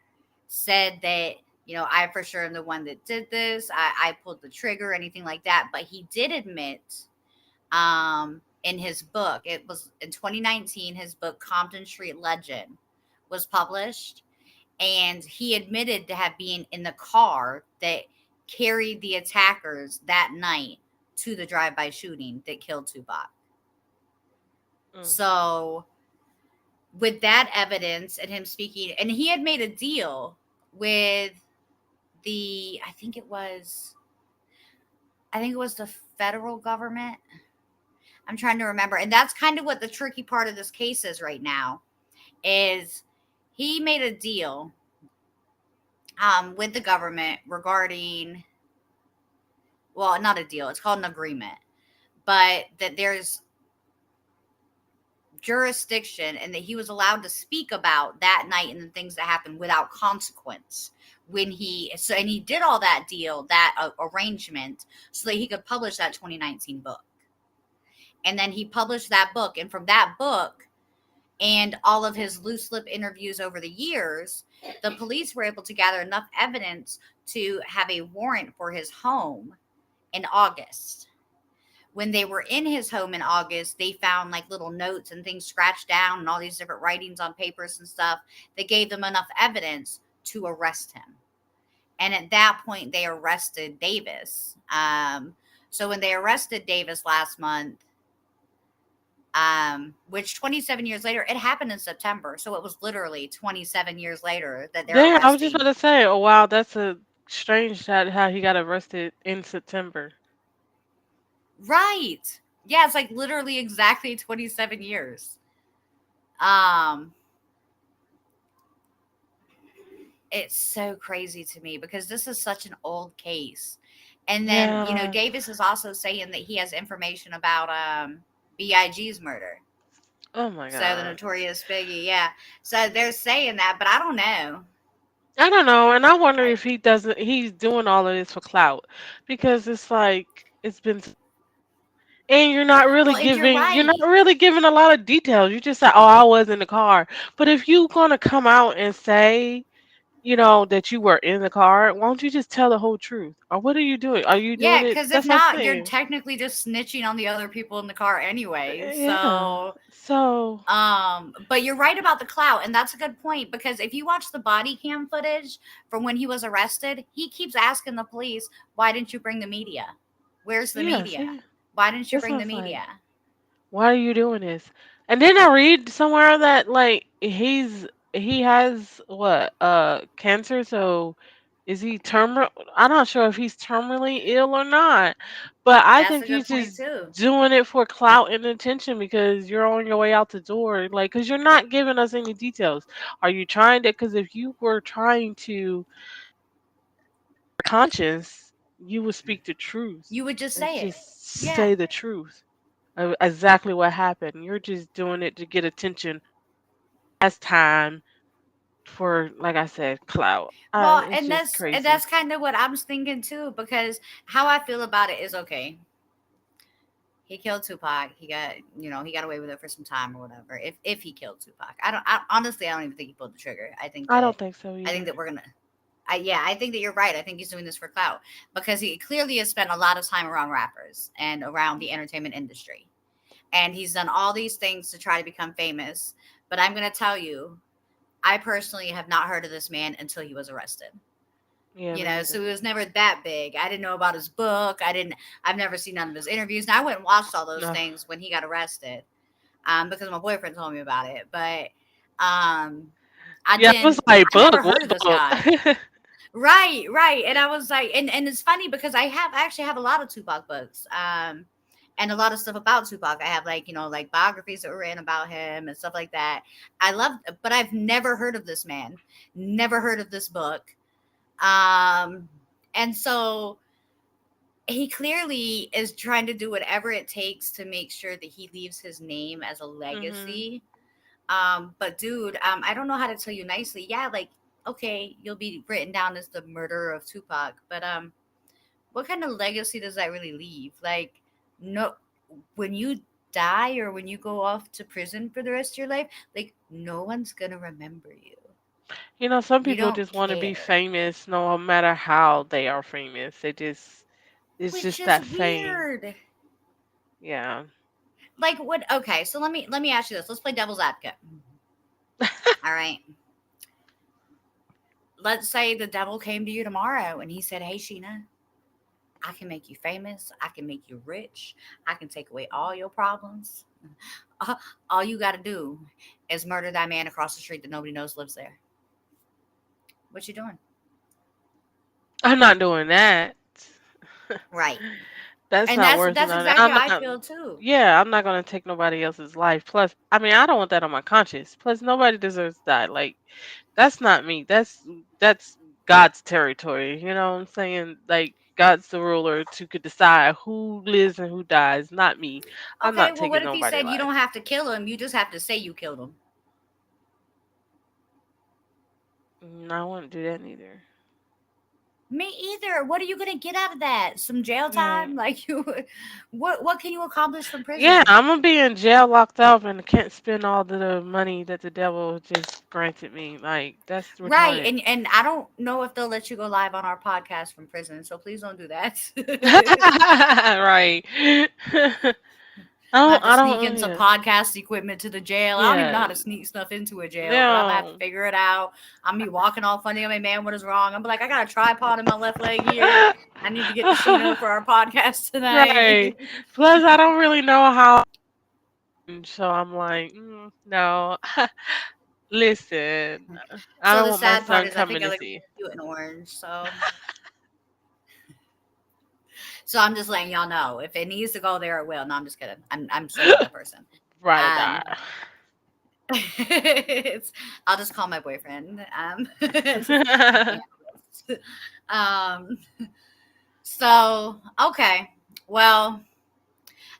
Speaker 1: said that, I for sure am the one that did this. I pulled the trigger or anything like that. But he did admit in his book, it was in 2019, his book Compton Street Legend was published, and he admitted to have been in the car that carried the attackers that night to the drive-by shooting that killed Tupac.
Speaker 2: Mm.
Speaker 1: So, with that evidence and him speaking, and he had made a deal with the, I think it was the federal government. I'm trying to remember, and that's kind of what the tricky part of this case is right now. Is he made a deal with the government regarding, well, not a deal, it's called an agreement, but that there's jurisdiction and that he was allowed to speak about that night and the things that happened without consequence when and he did all that deal, that arrangement, so that he could publish that 2019 book. And then he published that book, and from that book and all of his loose lip interviews over the years, the police were able to gather enough evidence to have a warrant for his home in August. When they were in his home in August, they found like little notes and things scratched down and all these different writings on papers and stuff that gave them enough evidence to arrest him. And at that point, they arrested Davis. So when they arrested Davis last month, which 27 years later, it happened in September. So it was literally 27 years later that they're
Speaker 2: Yeah, I was just
Speaker 1: arresting.
Speaker 2: about to say, oh wow, that's a strange how he got arrested in September.
Speaker 1: Right. Yeah, it's like literally exactly 27 years. Um, it's so crazy to me because this is such an old case. And then,
Speaker 2: Yeah.
Speaker 1: Davis is also saying that he has information about BIG's murder.
Speaker 2: Oh my
Speaker 1: So the
Speaker 2: God.
Speaker 1: notorious Biggie, yeah. So they're saying that, but I don't know.
Speaker 2: I don't know, and I wonder if he's doing all of this for clout because it's like it's been and
Speaker 1: Well, and you're
Speaker 2: you're
Speaker 1: right.
Speaker 2: not really giving a lot of details. You just say, "Oh, I was in the car." But if you gonna come out and say, that you were in the car, why don't you just tell the whole truth? Or what are you doing? Are you
Speaker 1: Yeah,
Speaker 2: doing it?
Speaker 1: because if
Speaker 2: That's what I'm
Speaker 1: not, you're
Speaker 2: saying.
Speaker 1: technically just snitching on the other people in the car anyway.
Speaker 2: Yeah. So,
Speaker 1: But you're right about the clout, and that's a good point because if you watch the body cam footage from when he was arrested, he keeps asking the police, "Why didn't you bring the media? Where's the
Speaker 2: yeah,
Speaker 1: media?
Speaker 2: see,
Speaker 1: Why didn't you
Speaker 2: that's
Speaker 1: bring
Speaker 2: what
Speaker 1: the
Speaker 2: it's like.
Speaker 1: media?"
Speaker 2: Why are you doing this? And then I read somewhere that like he has what cancer, so is he terminal? I'm not sure if he's terminally ill or not, but I
Speaker 1: That's
Speaker 2: think
Speaker 1: a good
Speaker 2: he's
Speaker 1: point
Speaker 2: just
Speaker 1: too.
Speaker 2: doing it for clout and attention because you're on your way out the door, like because you're not giving us any details. Are you trying to? Because if you were trying to conscience, you would speak the truth
Speaker 1: You would just
Speaker 2: and
Speaker 1: say it.
Speaker 2: just
Speaker 1: Yeah.
Speaker 2: say the truth of exactly what happened. You're just doing it to get attention as time for, like I said, clout.
Speaker 1: Well,
Speaker 2: It's
Speaker 1: and
Speaker 2: just
Speaker 1: that's
Speaker 2: crazy.
Speaker 1: kind of what I was thinking too, because how I feel about it is okay. He killed Tupac. He got away with it for some time or whatever. If he killed Tupac, honestly, I don't even think he pulled the trigger.
Speaker 2: I don't think so
Speaker 1: I think
Speaker 2: either.
Speaker 1: that we're gonna. I think that you're right. I think he's doing this for clout because he clearly has spent a lot of time around rappers and around the entertainment industry, and he's done all these things to try to become famous. But I'm gonna tell you, I personally have not heard of this man until he was arrested.
Speaker 2: Yeah, me
Speaker 1: So
Speaker 2: either.
Speaker 1: he was never that big. I didn't know about his book. I've never seen none of his interviews. Now I went and watched all those
Speaker 2: No.
Speaker 1: things when he got arrested, because my boyfriend told me about it. But um,
Speaker 2: Yeah, I was like,
Speaker 1: I never
Speaker 2: book,
Speaker 1: heard of
Speaker 2: what
Speaker 1: this
Speaker 2: book?
Speaker 1: guy. Right, right. And I was like, and it's funny because I actually have a lot of Tupac books. And a lot of stuff about Tupac. I have like biographies that were written about him and stuff like that. But I've never heard of this man. Never heard of this book. Um, and so he clearly is trying to do whatever it takes to make sure that he leaves his name as a
Speaker 2: Mhm.
Speaker 1: legacy. But dude, I don't know how to tell you nicely. Yeah, like okay, you'll be written down as the murderer of Tupac, but what kind of legacy does that really leave? Like, no, when you die or when you go off to prison for the rest of your life, like no one's gonna remember you.
Speaker 2: Some
Speaker 1: You
Speaker 2: people
Speaker 1: don't
Speaker 2: just want to be
Speaker 1: care,
Speaker 2: famous no matter how they are famous. It's
Speaker 1: which
Speaker 2: just
Speaker 1: is
Speaker 2: that fame.
Speaker 1: weird.
Speaker 2: Yeah.
Speaker 1: Like what? Okay, so let me ask you this. Let's play devil's advocate. All right. Let's say the devil came to you tomorrow and he said, "Hey, Sheena, I can make you famous. I can make you rich. I can take away all your problems. Uh, all you got to do is murder that man across the street that nobody knows lives there." What you doing?
Speaker 2: I'm not doing that.
Speaker 1: Right.
Speaker 2: That's
Speaker 1: And
Speaker 2: not
Speaker 1: that's
Speaker 2: worth
Speaker 1: that's
Speaker 2: nothing.
Speaker 1: exactly
Speaker 2: I'm
Speaker 1: how I
Speaker 2: not.
Speaker 1: feel too.
Speaker 2: Yeah, I'm not gonna take nobody else's life. Plus, I mean, I don't want that on my conscience. Plus, nobody deserves to die. Like, that's not me. That's God's territory. You know what I'm saying? Like, God's the ruler to could decide who lives and who dies, not me. I'm
Speaker 1: Okay,
Speaker 2: not
Speaker 1: well,
Speaker 2: taking
Speaker 1: what if he
Speaker 2: nobody's
Speaker 1: said you
Speaker 2: life.
Speaker 1: don't have to kill him? You just have to say you killed him.
Speaker 2: I wouldn't do that neither.
Speaker 1: Me either. What are you gonna get out of that? Some jail
Speaker 2: Right.
Speaker 1: time? Like you, what can you accomplish from
Speaker 2: Yeah,
Speaker 1: prison?
Speaker 2: I'm gonna be in jail, locked up, and can't spend all the money that the devil just granted me. Like, that's
Speaker 1: Right,
Speaker 2: retarded.
Speaker 1: and I don't know if they'll let you go live on our podcast from prison, so please don't do that.
Speaker 2: Right.
Speaker 1: I have to
Speaker 2: I
Speaker 1: sneak
Speaker 2: don't,
Speaker 1: in some
Speaker 2: yeah.
Speaker 1: podcast equipment to the jail. I don't even know how
Speaker 2: Yeah.
Speaker 1: to sneak stuff into a jail, but I'm gonna have to
Speaker 2: No.
Speaker 1: figure it out. I'm be walking all funny. I'm like, man, what is wrong? I'm like, I got a tripod in my left leg here. I need to get the Sheena for our podcast
Speaker 2: Right.
Speaker 1: tonight.
Speaker 2: Plus, I don't really know how, so I'm like, no. Listen, I
Speaker 1: So
Speaker 2: don't
Speaker 1: the
Speaker 2: want my
Speaker 1: sad part
Speaker 2: son
Speaker 1: is, I think
Speaker 2: coming
Speaker 1: I
Speaker 2: to
Speaker 1: look
Speaker 2: see.
Speaker 1: cute in orange. So I'm just letting y'all know if it needs to go there, it will. No, I'm just kidding. I'm still not that person.
Speaker 2: Ride or die.
Speaker 1: Um, I'll just call my boyfriend. I can't. Um, so okay, well,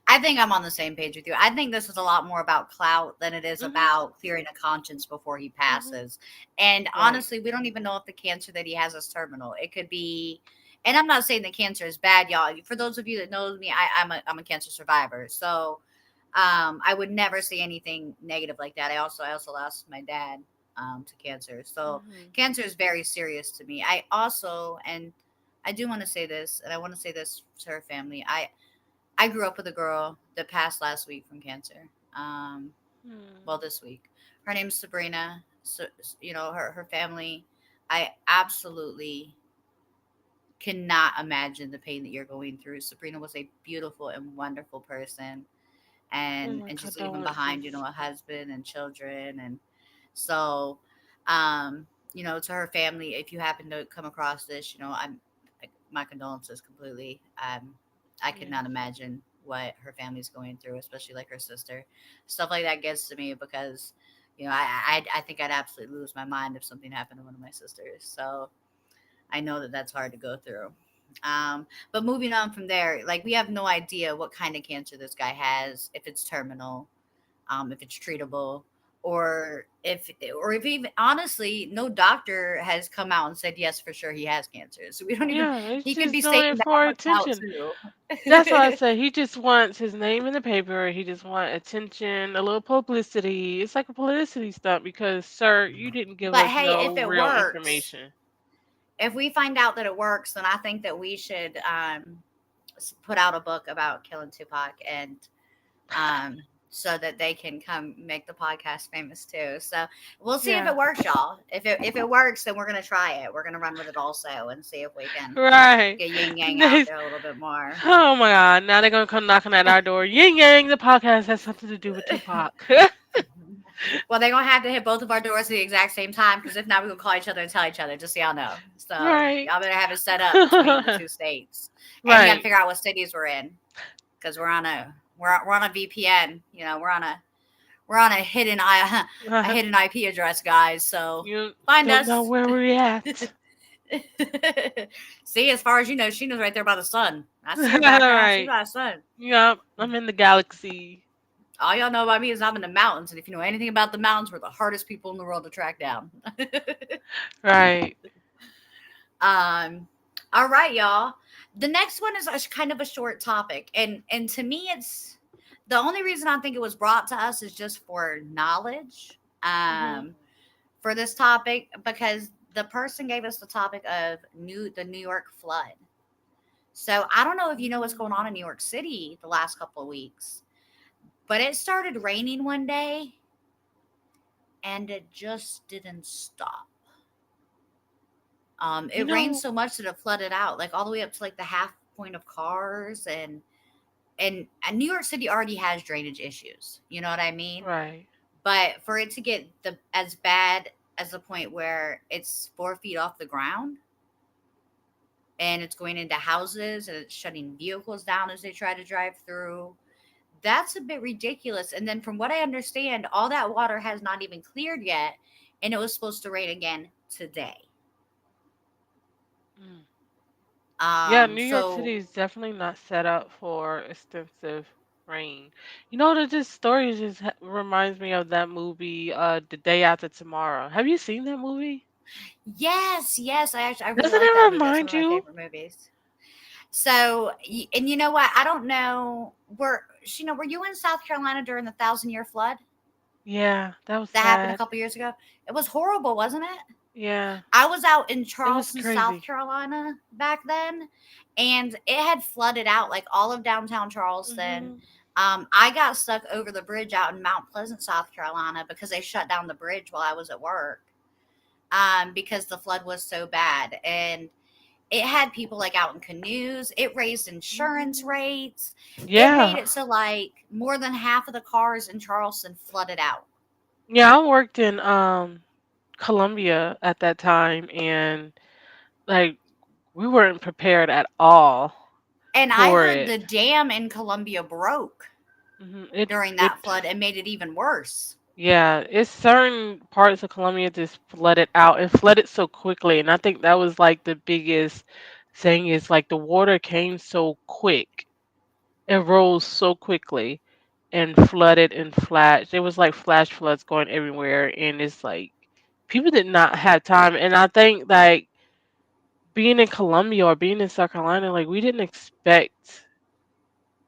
Speaker 1: I think I'm on the same page with you. I think this is a lot more about clout than it is
Speaker 2: Mhm.
Speaker 1: about clearing a conscience before he
Speaker 2: Mhm.
Speaker 1: passes. And
Speaker 2: Right.
Speaker 1: honestly, we don't even know if the cancer that he has is terminal. It could be, and I'm not saying that cancer is bad, y'all. For those of you that know me, I'm a cancer survivor, so I would never say anything negative like that. I also lost my dad to cancer, so
Speaker 2: Mhm.
Speaker 1: cancer is very serious to me. I also, and I do want to say this, and I want to say this to her family. I grew up with a girl that passed last week from cancer. Well,
Speaker 2: Hmm.
Speaker 1: this week. Her name's Sabrina. So, her family. I absolutely cannot imagine the pain that you're going through. Sabrina was a beautiful and wonderful person,
Speaker 2: Oh
Speaker 1: and
Speaker 2: my
Speaker 1: and she's leaving behind,
Speaker 2: condolences.
Speaker 1: a husband and children, and so, um, to her family, if you happen to come across this, my condolences completely. I could
Speaker 2: Yeah.
Speaker 1: not imagine what her family's going through, especially like her sister. Stuff like that gets to me because, I think I'd absolutely lose my mind if something happened to one of my sisters. So I know that that's hard to go through. But moving on from there, like we have no idea what kind of cancer this guy has, if it's terminal, if it's treatable, or if even honestly, no doctor has come out and said yes for sure he has cancer. So we don't even.
Speaker 2: Yeah, it's
Speaker 1: He could
Speaker 2: just
Speaker 1: be
Speaker 2: doing
Speaker 1: saying
Speaker 2: it
Speaker 1: that
Speaker 2: for
Speaker 1: for clout
Speaker 2: attention. That's why I
Speaker 1: too.
Speaker 2: say he just wants his name in the paper. He just want attention, a little publicity. It's like a publicity stunt because, sir, you didn't give
Speaker 1: But
Speaker 2: us
Speaker 1: hey, if
Speaker 2: no
Speaker 1: it
Speaker 2: real
Speaker 1: works,
Speaker 2: information.
Speaker 1: if we find out that it works, then I think that we should put out a book about killing Tupac, and um, so that they can come make the podcast famous too. So we'll see if
Speaker 2: Yeah.
Speaker 1: it works, y'all. If it works, then we're gonna try it. We're gonna run with it also and see if we can
Speaker 2: Right.
Speaker 1: get Yin Yang out
Speaker 2: Next.
Speaker 1: there a little bit more.
Speaker 2: Oh my God. Now they're gonna come knocking at our door. Ying Yang, the podcast has something to do with Tupac.
Speaker 1: Well, they're gonna have to hit both of our doors at the exact same time because if not, we will call each other and tell each other. Just so y'all know. So
Speaker 2: Right.
Speaker 1: y'all better have it set up between the two states, and you got to
Speaker 2: Right.
Speaker 1: figure out what cities we're in because we're on a VPN. We're on a hidden IP address, guys. So
Speaker 2: You
Speaker 1: find
Speaker 2: don't know
Speaker 1: us.
Speaker 2: where we're at.
Speaker 1: See, as far as you know, she knows right there by the sun. I see her background. She's
Speaker 2: Right.
Speaker 1: by the sun.
Speaker 2: Yup. I'm in the galaxy.
Speaker 1: All y'all know about me is I'm in the mountains, and if you know anything about the mountains, we're the hardest people in the world to track down.
Speaker 2: Right.
Speaker 1: um, all right, y'all. The next one is kind of a short topic, and to me, it's the only reason I think it was brought to us is just for knowledge.
Speaker 2: Mhm.
Speaker 1: For this topic because the person gave us the topic of the New York flood. So I don't know if you know what's going on in New
Speaker 2: Mm.
Speaker 1: York City the last couple of weeks, but it started raining one day and it just didn't stop.
Speaker 2: You
Speaker 1: It rained
Speaker 2: know,
Speaker 1: so much that it flooded out, like all the way up to like the half point of cars, and New York City already has drainage issues. You know what I mean?
Speaker 2: right.
Speaker 1: But for it to get the as bad as the point where it's 4 feet off the ground and it's going into houses and it's shutting vehicles down as they try to drive through. That's a bit ridiculous. And then, from what I understand, all that water has not even cleared yet, and it was supposed to rain again today.
Speaker 2: Mm. Yeah, New York
Speaker 1: So
Speaker 2: City is definitely not set up for extensive rain. You know, that this story just reminds me of that movie, The Day After Tomorrow. Have you seen that movie?
Speaker 1: yes, yes, I really
Speaker 2: Doesn't
Speaker 1: like that
Speaker 2: it
Speaker 1: movie. That's one
Speaker 2: remind
Speaker 1: of my
Speaker 2: you?
Speaker 1: favorite movies. So, and you know what? I don't know. Were you in South Carolina during the Thousand Year Flood
Speaker 2: Yeah, that was
Speaker 1: that happened a
Speaker 2: sad.
Speaker 1: couple years ago? It was horrible, wasn't it?
Speaker 2: Yeah,
Speaker 1: I was out in
Speaker 2: it was
Speaker 1: Charleston, South
Speaker 2: crazy.
Speaker 1: Carolina back then, and it had flooded out like all of downtown Charleston.
Speaker 2: Hmm.
Speaker 1: I got stuck over the bridge out in Mount Pleasant, South Carolina, because they shut down the bridge while I was at work. Because the flood was so bad, and it had people like out in canoes. It raised insurance
Speaker 2: Hmm.
Speaker 1: rates. It made
Speaker 2: Yeah,
Speaker 1: it so like more than half of the cars in Charleston flooded out.
Speaker 2: yeah. I worked in Columbia at that time, and like we weren't prepared at all
Speaker 1: And I
Speaker 2: for
Speaker 1: heard
Speaker 2: it.
Speaker 1: the dam in Columbia broke
Speaker 2: It
Speaker 1: during that
Speaker 2: it
Speaker 1: flood and made it even worse.
Speaker 2: Yeah, it's certain parts of Colombia just flooded out and flooded so quickly. And I think that was like the biggest thing is like the water came so quick It rose so quickly and flooded and flashed. It was like flash floods going everywhere, and it's like people did not have time. And I think like being in Columbia or being in South Carolina, like we didn't expect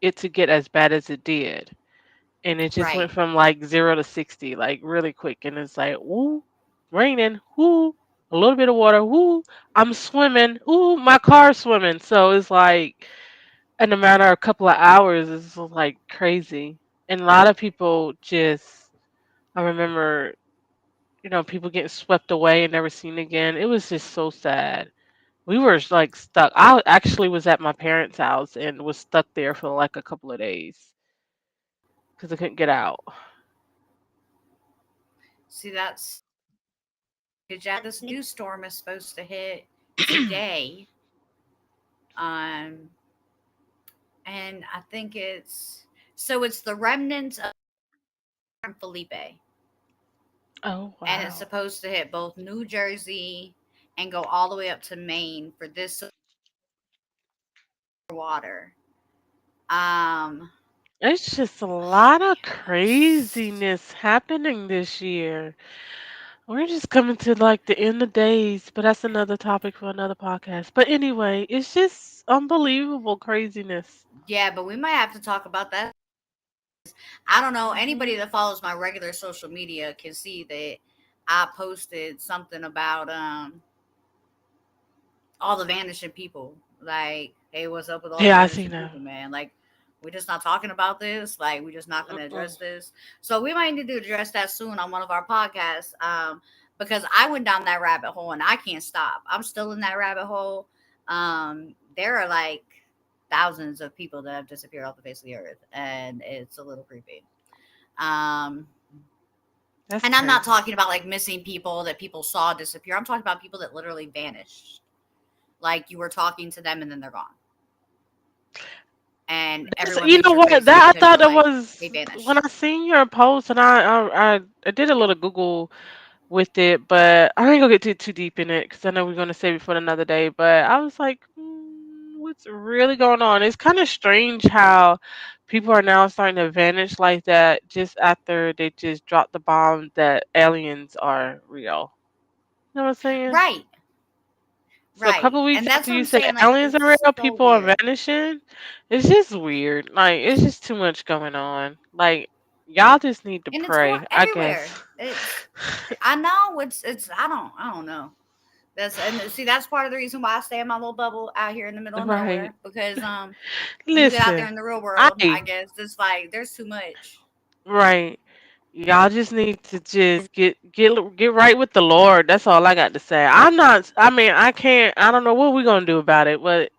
Speaker 2: it to get as bad as it did. And it just went
Speaker 1: Right.
Speaker 2: from like 0 to 60, like really quick. And it's like, woo, raining, woo, a little bit of water, woo, I'm swimming, ooh, my car's swimming. So it's like in a matter of a couple of hours, it's like crazy. And a lot of people just, I remember, people getting swept away and never seen again. It was just so sad. We were like stuck. I actually was at my parents' house and was stuck there for like a couple of days because I couldn't get out.
Speaker 1: See, that's good. Yeah, this new storm is supposed to hit today. Um, and I think it's the remnants of Felipe,
Speaker 2: Oh
Speaker 1: and it's
Speaker 2: wow.
Speaker 1: supposed to hit both New Jersey and go all the way up to Maine for this water. Um,
Speaker 2: It's just a lot of
Speaker 1: yes.
Speaker 2: craziness happening this year. We're just coming to like the end of days, but that's another topic for another podcast. But anyway, it's just unbelievable craziness.
Speaker 1: Yeah, but we might have to talk about that. I don't know. Anybody
Speaker 2: Hmm.
Speaker 1: that follows my regular social media can see that I posted something about all the vanishing people. Like, hey, what's up with all the
Speaker 2: Yeah, I seen
Speaker 1: vanishing
Speaker 2: that.
Speaker 1: people, man? Like, we're just not talking about this. Like, we're just not going to
Speaker 2: Mm-mm.
Speaker 1: address this. So we might need to address that soon on one of our podcasts. Because I went down that rabbit hole and I can't stop. I'm still in that rabbit hole. There are like thousands of people that have disappeared off the face of the earth, and it's a little creepy. Um,
Speaker 2: That's
Speaker 1: and I'm not
Speaker 2: crazy.
Speaker 1: talking about like missing people that people saw disappear. I'm talking about people that literally vanished. Like you were talking to them and then they're gone. And
Speaker 2: That's,
Speaker 1: everyone
Speaker 2: you
Speaker 1: thinks
Speaker 2: know
Speaker 1: you're
Speaker 2: what?
Speaker 1: crazy
Speaker 2: That I
Speaker 1: because
Speaker 2: thought
Speaker 1: you're
Speaker 2: that
Speaker 1: like,
Speaker 2: was
Speaker 1: they
Speaker 2: when
Speaker 1: vanished.
Speaker 2: I seen your post, and I did a little Google with it, but I ain't gonna get too deep in it because I know we're gonna save it for another day. But I was like, what's really going on? It's kind of strange how people are now starting to vanish like that just after they just dropped the bomb that aliens are real. You know what I'm saying?
Speaker 1: Right,
Speaker 2: So a
Speaker 1: right.
Speaker 2: couple of weeks
Speaker 1: And that's
Speaker 2: after
Speaker 1: what
Speaker 2: you
Speaker 1: I'm
Speaker 2: say
Speaker 1: saying. Like,
Speaker 2: aliens are
Speaker 1: it's
Speaker 2: real,
Speaker 1: so
Speaker 2: people are
Speaker 1: weird.
Speaker 2: vanishing. It's just weird. Like it's just too much going on. Like y'all just need to
Speaker 1: And it's going
Speaker 2: pray, I guess.
Speaker 1: everywhere. I know I don't know. And see, that's part of the reason why I stay in my little bubble out here in the middle of
Speaker 2: Right.
Speaker 1: nowhere because, you get out there
Speaker 2: Listen,
Speaker 1: in the real world, I
Speaker 2: I
Speaker 1: guess it's like, there's too much.
Speaker 2: right. Y'all just need to just get right with the Lord. That's all I got to say. I'm not. I mean, I can't. I don't know what we're gonna do about it. But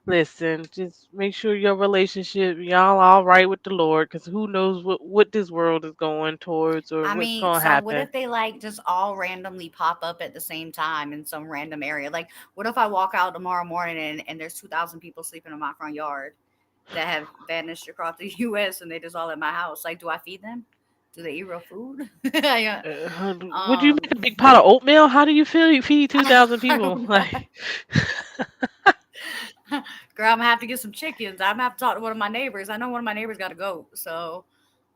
Speaker 2: listen, just make sure your relationship, y'all, all right with the Lord, because who knows what this world is going towards or
Speaker 1: I
Speaker 2: what's
Speaker 1: mean,
Speaker 2: gonna
Speaker 1: so what
Speaker 2: happen.
Speaker 1: if they like just all randomly pop up at the same time in some random area? Like, what if I walk out tomorrow morning and there's 2,000 people sleeping in my front yard that have vanished across the U.S. and they just all at my house? Like, do I feed them? Do they eat real food? Yeah.
Speaker 2: Would you
Speaker 1: Um,
Speaker 2: make a big pot of oatmeal? How do you feel? You feed 2,000
Speaker 1: I
Speaker 2: people?
Speaker 1: don't know.
Speaker 2: Like,
Speaker 1: Girl, I'm gonna have to get some chickens. I'm gonna have to talk to one of my neighbors. I know one of my neighbors got a goat, so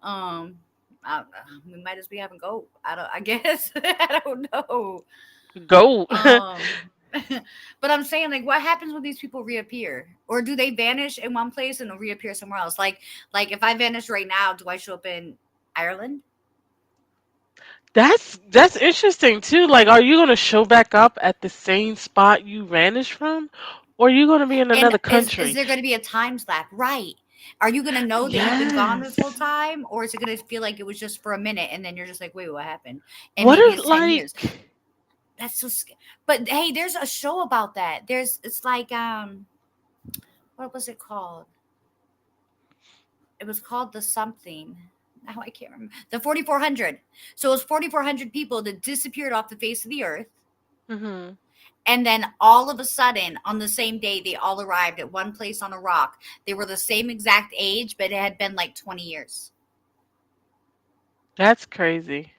Speaker 1: um, I, we might just be having goat. I don't. I guess I don't know.
Speaker 2: go.
Speaker 1: Um, but I'm saying, like, what happens when these people reappear, or do they vanish in one place and reappear somewhere else? Like if I vanish right now, do I show up in Ireland?
Speaker 2: That's interesting too. Like, are you gonna show back up at the same spot you vanished from, or are you gonna be in
Speaker 1: And
Speaker 2: another
Speaker 1: is
Speaker 2: country?
Speaker 1: there going to be a time slap? Right. Are you going to know that you've been gone this whole
Speaker 2: Yes.
Speaker 1: time, or is it going to feel like it was just for a minute and then you're just like, wait, what happened? And
Speaker 2: What
Speaker 1: maybe
Speaker 2: if
Speaker 1: it's 10 years.
Speaker 2: like
Speaker 1: That's so. But hey, there's a show about that. It's like what was it called? It was called the something. Now I can't remember. The 4,400. So it was 4,400 people that disappeared off the face of the earth.
Speaker 2: hmm
Speaker 1: And then all of a sudden, on the same day, they all arrived at one place on a rock. They were the same exact age, but it had been like 20 years.
Speaker 2: that's crazy.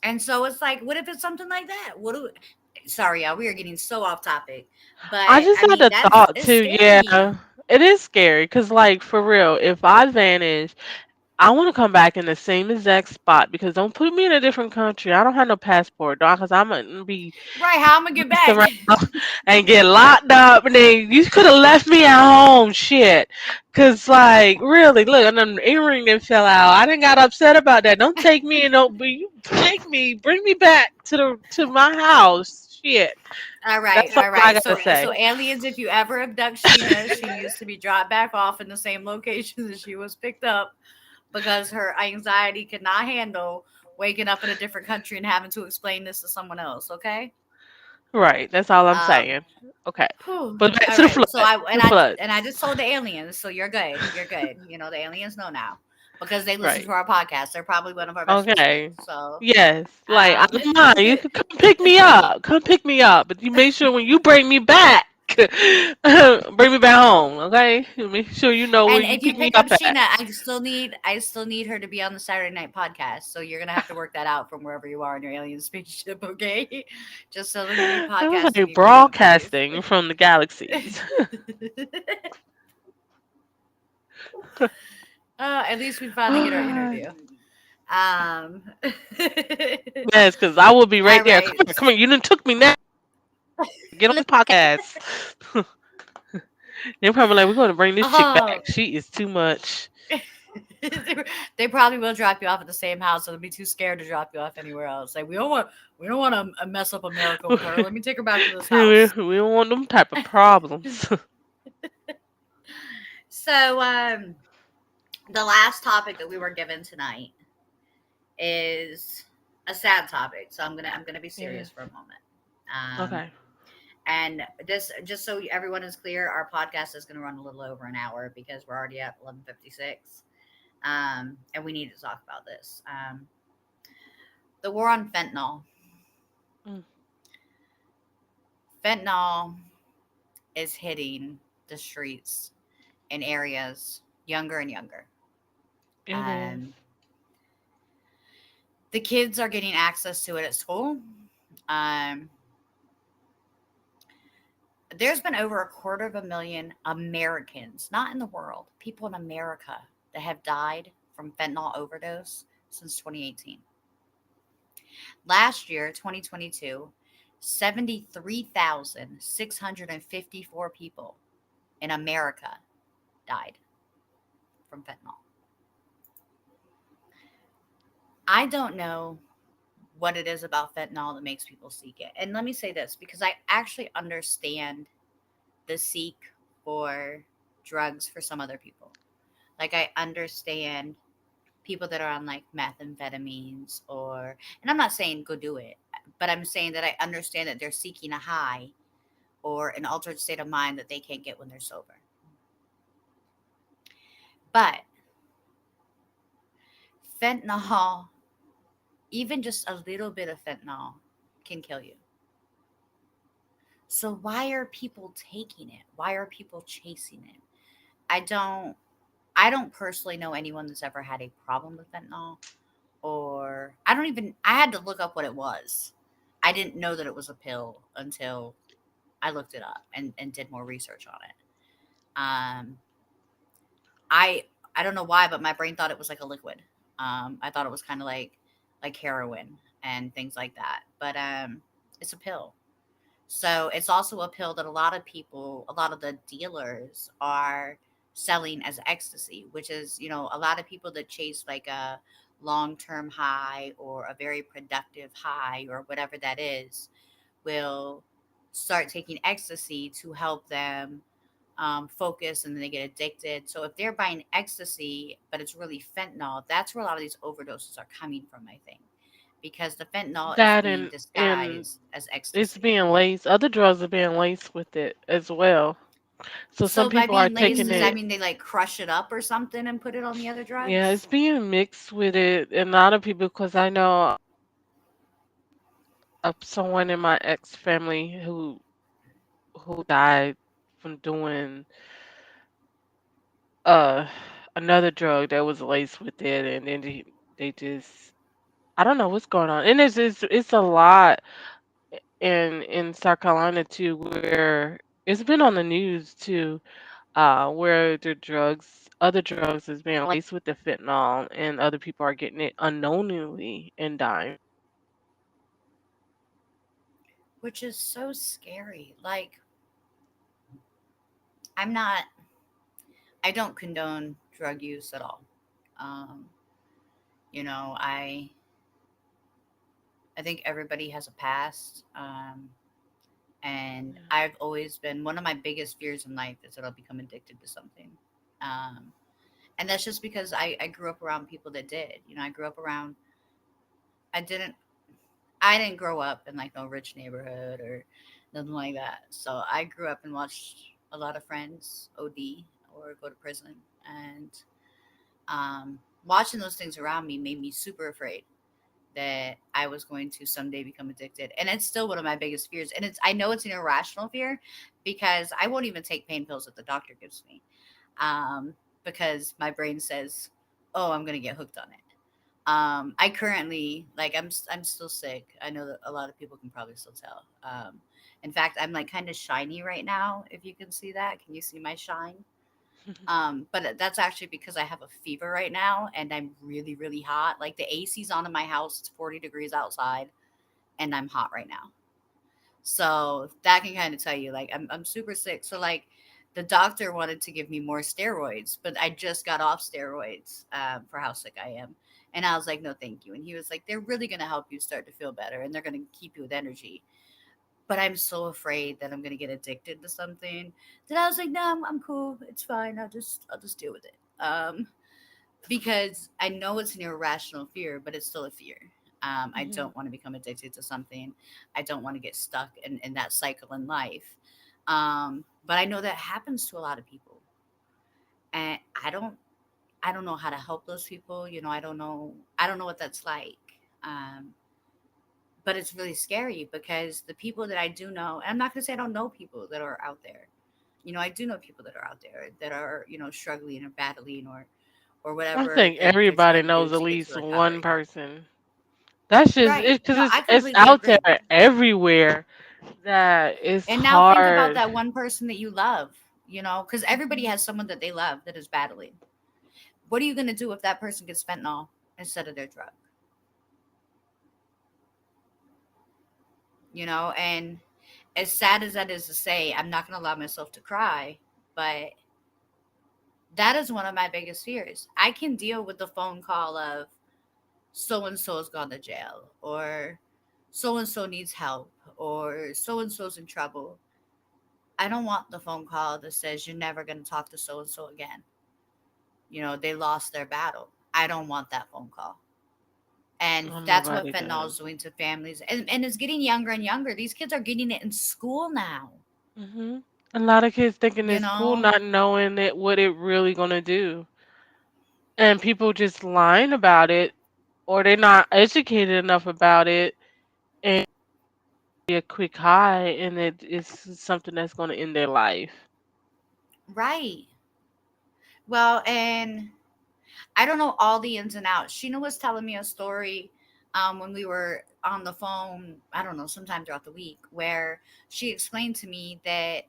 Speaker 1: And so it's like, what if it's something like that? Sorry, y'all, we are getting so off topic.
Speaker 2: I
Speaker 1: But
Speaker 2: just
Speaker 1: I
Speaker 2: had
Speaker 1: mean,
Speaker 2: a thought
Speaker 1: it's
Speaker 2: too. Yeah,
Speaker 1: scary.
Speaker 2: It is scary because, like, for real, if I vanish, I want to come back in the same exact spot because don't put me in a different country. I don't have no passport, dog, because I'm gonna be
Speaker 1: Right, how I'm gonna get
Speaker 2: messing
Speaker 1: back?
Speaker 2: around and get locked up, and then you could have left me at home, shit. Cause like, really, look, and an earring that fell out. I didn't got upset about that. Don't take me and don't be you take me, bring me back to my house, shit.
Speaker 1: All right,
Speaker 2: That's all
Speaker 1: all
Speaker 2: I
Speaker 1: right.
Speaker 2: gotta
Speaker 1: So
Speaker 2: say.
Speaker 1: aliens, if you ever abduct Sheena, she needs to be dropped back off in the same location that she was picked up because her anxiety could not handle waking up in a different country and having to explain this to someone else. Okay.
Speaker 2: Right, that's all I'm
Speaker 1: Um.
Speaker 2: saying. Okay,
Speaker 1: Whew.
Speaker 2: but back
Speaker 1: All
Speaker 2: to the
Speaker 1: right.
Speaker 2: flood.
Speaker 1: So I
Speaker 2: The flood.
Speaker 1: and I just told the aliens, so you're good. You're good. You know the aliens know now because they listen
Speaker 2: Right.
Speaker 1: to our podcast. They're probably one of our best listeners.
Speaker 2: Okay.
Speaker 1: So,
Speaker 2: Yes. Like I
Speaker 1: um,
Speaker 2: don't mind. You can come pick me up. Come pick me up. But you make sure when you bring me back, bring me back home. Okay. Make sure you know where
Speaker 1: and
Speaker 2: you
Speaker 1: if you
Speaker 2: pick me
Speaker 1: pick up
Speaker 2: up at.
Speaker 1: Sheena, I still need her to be on the Saturday night podcast. So you're gonna have to work that out from wherever you are in your alien spaceship, okay? Just so that we
Speaker 2: It was
Speaker 1: podcast in
Speaker 2: like
Speaker 1: your frequencies.
Speaker 2: broadcasting from the galaxies.
Speaker 1: At least we finally get our interview. Um,
Speaker 2: Yes, because I will be right
Speaker 1: all
Speaker 2: there.
Speaker 1: right.
Speaker 2: Come here. You done took me now. Get on the podcast. They're probably like, we're going to bring this chick back.
Speaker 1: Oh,
Speaker 2: She is too much.
Speaker 1: they probably will drop you off at the same house, so they'll be too scared to drop you off anywhere else. Like we don't want to mess up America with her. Let me take her back to this house.
Speaker 2: We don't want them type of problems.
Speaker 1: So, the last topic that we were given tonight is a sad topic. So I'm gonna be
Speaker 2: Yeah.
Speaker 1: serious for a moment. Um,
Speaker 2: Okay.
Speaker 1: and this just so everyone is clear, our podcast is going to run a little over an hour because we're already at 11:56. And we need to talk about this. The war on fentanyl.
Speaker 2: Mm,
Speaker 1: Fentanyl is hitting the streets in areas younger and younger.
Speaker 2: it is.
Speaker 1: Um, the kids are getting access to it at school. Um, there's been over 250,000 Americans, not in the world, people in America that have died from fentanyl overdose since 2018. Last year, 2022, 73,654 people in America died from fentanyl. I don't know what it is about fentanyl that makes people seek it. And let me say this because I actually understand the seek for drugs for some other people. Like, I understand people that are on like methamphetamines and I'm not saying go do it, but I'm saying that I understand that they're seeking a high or an altered state of mind that they can't get when they're sober. But fentanyl, even just a little bit of fentanyl, can kill you. So why are people taking it? Why are people chasing it? I don't I don't personally know anyone that's ever had a problem with fentanyl, or I had to look up what it was. I didn't know that it was a pill until I looked it up and did more research on it. Um I I don't know why, but my brain thought it was like a liquid. I thought it was kind of like heroin and things like that. But it's a pill. So it's also a pill that a lot of the dealers are selling as ecstasy, which is, a lot of people that chase like a long term high or a very productive high or whatever that is will start taking ecstasy to help them focus, and then they get addicted. So if they're buying ecstasy, but it's really fentanyl, that's where a lot of these overdoses are coming from, I think, because the fentanyl is
Speaker 2: That
Speaker 1: being
Speaker 2: and
Speaker 1: disguised as
Speaker 2: it's
Speaker 1: ecstasy.
Speaker 2: being laced. Other drugs are being laced with it as well. So some
Speaker 1: So by
Speaker 2: people are
Speaker 1: being laced,
Speaker 2: taking
Speaker 1: does that
Speaker 2: it.
Speaker 1: mean they like crush it up or something and put it on the other
Speaker 2: Yeah,
Speaker 1: drugs?
Speaker 2: it's being mixed with it, and a lot of people. Because I know of someone in my ex family who died from doing uh another drug that was laced with it, and then they just I don't know what's going on, and it's a lot in South Carolina too, where it's been on the news too. where the other drugs is being laced with the fentanyl, and other people are getting it unknowingly and dying.
Speaker 1: which is so scary. Like, I'm not, I don't condone drug use at all. Um, you know, I think everybody has a past. And
Speaker 2: Yeah.
Speaker 1: I've always been one of my biggest fears in life is that I'll become addicted to something. Um, and that's just because I grew up around people that did. You know, I grew up around, I didn't, I didn't grow up in like no rich neighborhood or nothing like that. So I grew up and watched a lot of friends OD or go to prison. And watching those things around me made me super afraid that I was going to someday become addicted. And it's still one of my biggest fears. And I know it's an irrational fear because I won't even take pain pills that the doctor gives me. Because my brain says, "Oh, I'm going to get hooked on it." I currently like I'm still sick. I know that a lot of people can probably still tell. In fact, I'm like kind of shiny right now. If you can see that, can you see my shine? But that's actually because I have a fever right now and I'm really, really hot. Like the AC's on in my house, it's 40 degrees outside, and I'm hot right now. So that can kind of tell you, like, I'm super sick. So, like, the doctor wanted to give me more steroids, but I just got off steroids for how sick I am. And I was like, no, thank you. And he was like, they're really going to help you start to feel better and they're going to keep you with energy. But I'm so afraid that I'm going to get addicted to something that I was like, no, I'm cool. It's fine. I'll just deal with it. Because I know it's an irrational fear, but it's still a fear. I
Speaker 2: Hmm.
Speaker 1: don't want to become addicted to something. I don't want to get stuck in that cycle in life. But I know that happens to a lot of people, and I don't know how to help those people. You know, I don't know what that's like. Um, but it's really scary because the people that I do know, and I'm not gonna say I don't know people that are out there. You know, I do know people that are out there that are struggling or battling or
Speaker 2: I
Speaker 1: whatever
Speaker 2: think
Speaker 1: that they're
Speaker 2: everybody
Speaker 1: trying to do
Speaker 2: knows at
Speaker 1: to get to
Speaker 2: least one
Speaker 1: recovery.
Speaker 2: person. That's just
Speaker 1: Right.
Speaker 2: it because
Speaker 1: No, I
Speaker 2: it's
Speaker 1: completely
Speaker 2: out
Speaker 1: agree.
Speaker 2: there everywhere that it's
Speaker 1: And now think about
Speaker 2: hard.
Speaker 1: that one person that you love, because everybody
Speaker 2: Mhm.
Speaker 1: has someone that they love that is battling. What are you going to do if that person gets fentanyl instead of their drug? And as sad as that is to say, I'm not going to allow myself to cry, but that is one of my biggest fears. I can deal with the phone call of so and so's gone to jail, or so and so needs help, or so and so's in trouble. I don't want the phone call that says you're never going to talk to so and so again. They lost their battle. I don't want that phone call. And
Speaker 2: Oh,
Speaker 1: that's what
Speaker 2: nobody
Speaker 1: fentanyl
Speaker 2: does.
Speaker 1: is doing to families. And it's getting younger and younger. These kids are getting it in school now,
Speaker 2: Hmm. A lot of kids thinking
Speaker 1: you
Speaker 2: it's cool,
Speaker 1: know?
Speaker 2: not knowing what it really gonna do, and people just lying about it, or they're not educated enough about it, and be a quick high, and it's something that's gonna end their life.
Speaker 1: Right. Well, and I don't know all the ins and outs. Sheena was telling me a story when we were on the phone, I don't know, sometime throughout the week, where she explained to me that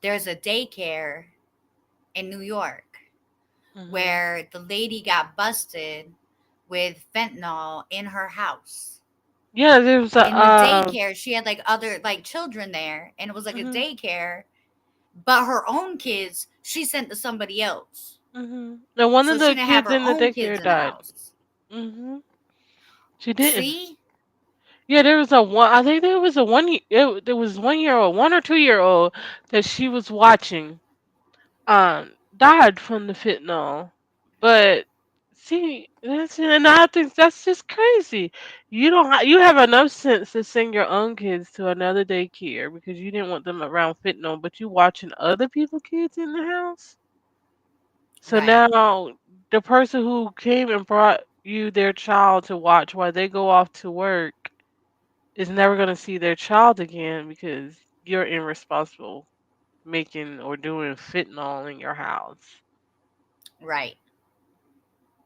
Speaker 1: there's a daycare in New York
Speaker 2: Hmm.
Speaker 1: where the lady got busted with fentanyl in her house.
Speaker 2: Yeah, there was a
Speaker 1: In the daycare, she had like other like children there, and it was like a
Speaker 2: hmm
Speaker 1: daycare, but her own kids she sent to somebody else.
Speaker 2: and one
Speaker 1: So
Speaker 2: of
Speaker 1: she
Speaker 2: the
Speaker 1: didn't have
Speaker 2: kids
Speaker 1: her
Speaker 2: in the
Speaker 1: own kids
Speaker 2: daycare
Speaker 1: in the
Speaker 2: died.
Speaker 1: house.
Speaker 2: Hmm. She didn't.
Speaker 1: See?
Speaker 2: Yeah, there was a one. I think there was a there was 1 year old, 1 or 2 year old that she was watching. Died from the fentanyl. But see, and I think that's just crazy. You have enough sense to send your own kids to another daycare because you didn't want them around fentanyl, but you watching other people kids in the house. So
Speaker 1: Right.
Speaker 2: now the person who came and brought you their child to watch while they go off to work is never going to see their child again because you're irresponsible making or doing fentanyl in your house.
Speaker 1: Right.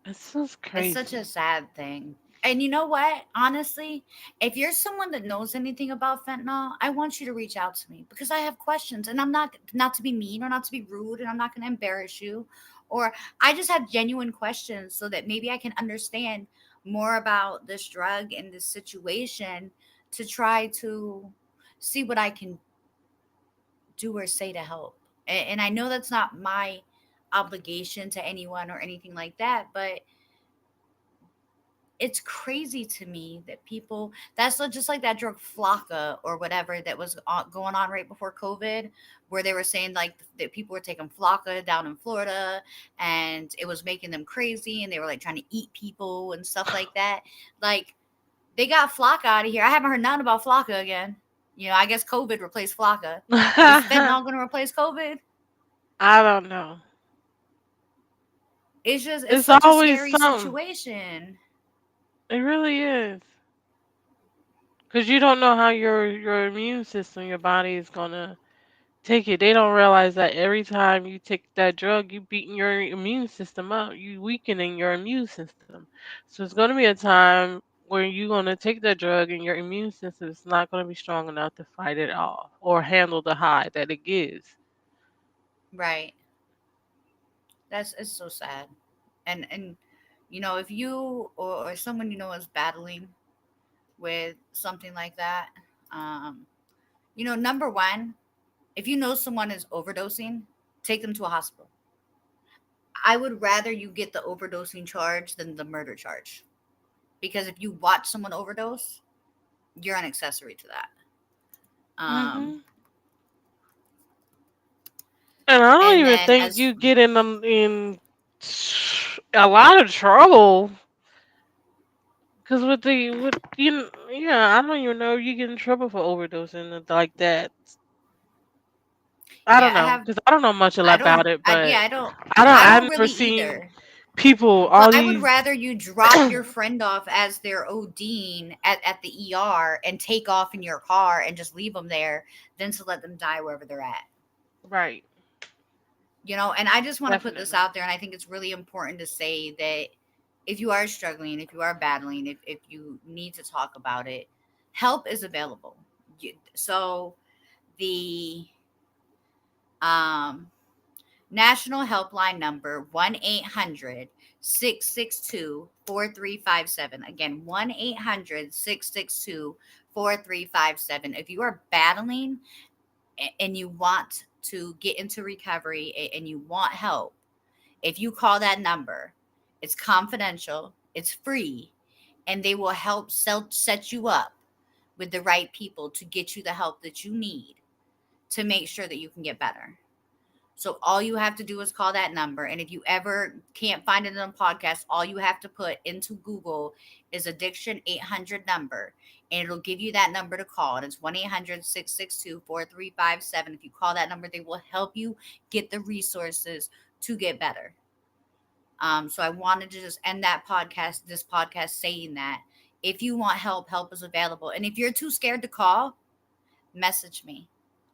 Speaker 2: It's just
Speaker 1: It's such
Speaker 2: crazy.
Speaker 1: a sad thing. And you know what? Honestly, if you're someone that knows anything about fentanyl, I want you to reach out to me because I have questions and I'm not to be mean or not to be rude and I'm not going to embarrass you or I just have genuine questions so that maybe I can understand more about this drug and this situation to try to see what I can do or say to help. And I know that's not my obligation to anyone or anything like that, but it's crazy to me that people just like that drug flocka or whatever that was going on right before COVID, where they were saying like that people were taking flocka down in Florida and it was making them crazy and they were like trying to eat people and stuff like that. Like they got flocka out of here. I haven't heard nothing about flocka again. I guess COVID replaced flocka. Is fentanyl going to replace COVID?
Speaker 2: I don't know.
Speaker 1: It's
Speaker 2: It's
Speaker 1: such a
Speaker 2: always
Speaker 1: scary
Speaker 2: something.
Speaker 1: situation.
Speaker 2: It really is. Because you don't know how your immune system, your body is gonna take it. They don't realize that every time you take that drug, you beating your immune system up. You weakening your immune system. So it's gonna be a time where you're gonna take that drug and your immune system is not gonna be strong enough to fight it off or handle the high that it gives.
Speaker 1: Right. That's it's so sad. And if you or someone is battling with something like that, um, number one, if you know someone is overdosing, take them to a hospital. I would rather you get the overdosing charge than the murder charge because if you watch someone overdose, you're an accessory to that. Um,
Speaker 2: Hmm. And I don't
Speaker 1: and
Speaker 2: even
Speaker 1: then
Speaker 2: think
Speaker 1: as
Speaker 2: you get in them in a lot of trouble. Cause with yeah, I don't even know if you get in trouble for overdosing like that. I don't
Speaker 1: yeah, I
Speaker 2: know,
Speaker 1: have
Speaker 2: cause I don't know much a lot
Speaker 1: I don't
Speaker 2: about it,
Speaker 1: I
Speaker 2: but
Speaker 1: yeah, I don't
Speaker 2: I've never
Speaker 1: really
Speaker 2: seen
Speaker 1: either.
Speaker 2: people
Speaker 1: But
Speaker 2: all
Speaker 1: I would
Speaker 2: these.
Speaker 1: rather you drop your friend off as they're ODing at the ER and take off in your car and just leave them there than to let them die wherever they're at.
Speaker 2: Right,
Speaker 1: And I just want to put this
Speaker 2: definitely.
Speaker 1: out there, and I think it's really important to say that if you are struggling, if you are battling, if you need to talk about it, help is available. So the um, national helpline number 1-800-662-4357. Again, 1-800-662-4357. If you are battling and you want to get into recovery and you want help, if you call that number, it's confidential, it's free, and they will help set you up with the right people to get you the help that you need to make sure that you can get better. So all you have to do is call that number. And if you ever can't find it on a podcast, all you have to put into Google is addiction 800 number. And it'll give you that number to call. And it's 1-800-662-4357. If you call that number, they will help you get the resources to get better. So I wanted to just end this podcast saying that if you want help, help is available. And if you're too scared to call, message me.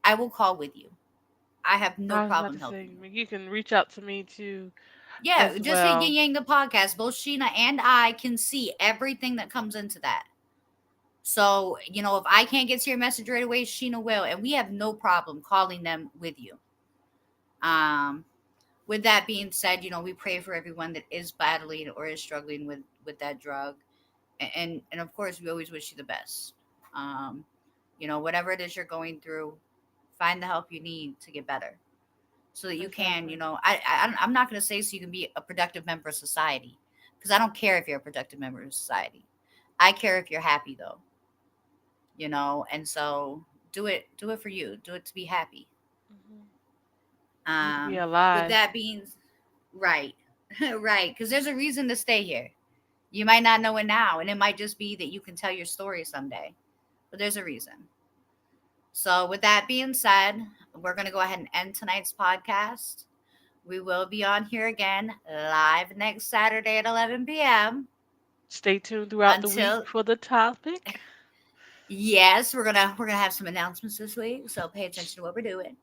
Speaker 1: I will call with you. I have no
Speaker 2: I was about
Speaker 1: problem
Speaker 2: to say
Speaker 1: helping you.
Speaker 2: you can reach out to me too
Speaker 1: Yeah,
Speaker 2: as
Speaker 1: just hit
Speaker 2: well.
Speaker 1: Yin Yang the podcast. Both Sheena and I can see everything that comes into that. So, if I can't get to your message right away, Sheena will. And we have no problem calling them with you. Um, with that being said, we pray for everyone that is battling or is struggling with that drug. And of course, we always wish you the best. Um, whatever it is you're going through, find the help you need to get better so that you can,
Speaker 2: Exactly.
Speaker 1: I'm not going to say so you can be a productive member of society because I don't care if you're a productive member of society. I care if you're happy though, and so do it for you. Do it to be happy.
Speaker 2: Hmm. And to be
Speaker 1: With
Speaker 2: alive.
Speaker 1: that being right, right, because there's a reason to stay here. You might not know it now, and it might just be that you can tell your story someday, but there's a reason. So, with that being said, we're going to go ahead and end tonight's podcast. We will be on here again live next Saturday at 11 p.m.
Speaker 2: Stay tuned throughout the week
Speaker 1: Until
Speaker 2: for the topic.
Speaker 1: yes, we're gonna have some announcements this week, so pay attention to what we're doing.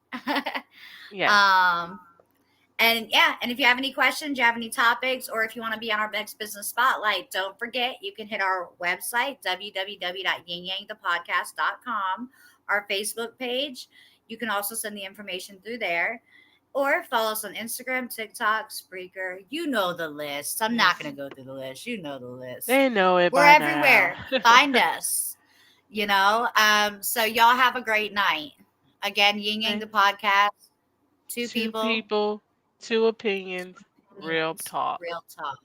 Speaker 2: Yes.
Speaker 1: um, And yeah, and if you have any questions, you have any topics, or if you want to be on our next business spotlight, don't forget you can hit our website, www.yingyangthepodcast.com, our Facebook page. You can also send the information through there, or follow us on Instagram, TikTok, Spreaker. You know the list. I'm not
Speaker 2: Yes.
Speaker 1: going to go through the list. You know the list.
Speaker 2: They know it
Speaker 1: We're
Speaker 2: by now.
Speaker 1: everywhere. Find us. So y'all have a great night. Again, Ying Yang the
Speaker 2: Right.
Speaker 1: podcast. Two
Speaker 2: Two
Speaker 1: people,
Speaker 2: people, two opinions, real
Speaker 1: opinions,
Speaker 2: talk.
Speaker 1: real talk.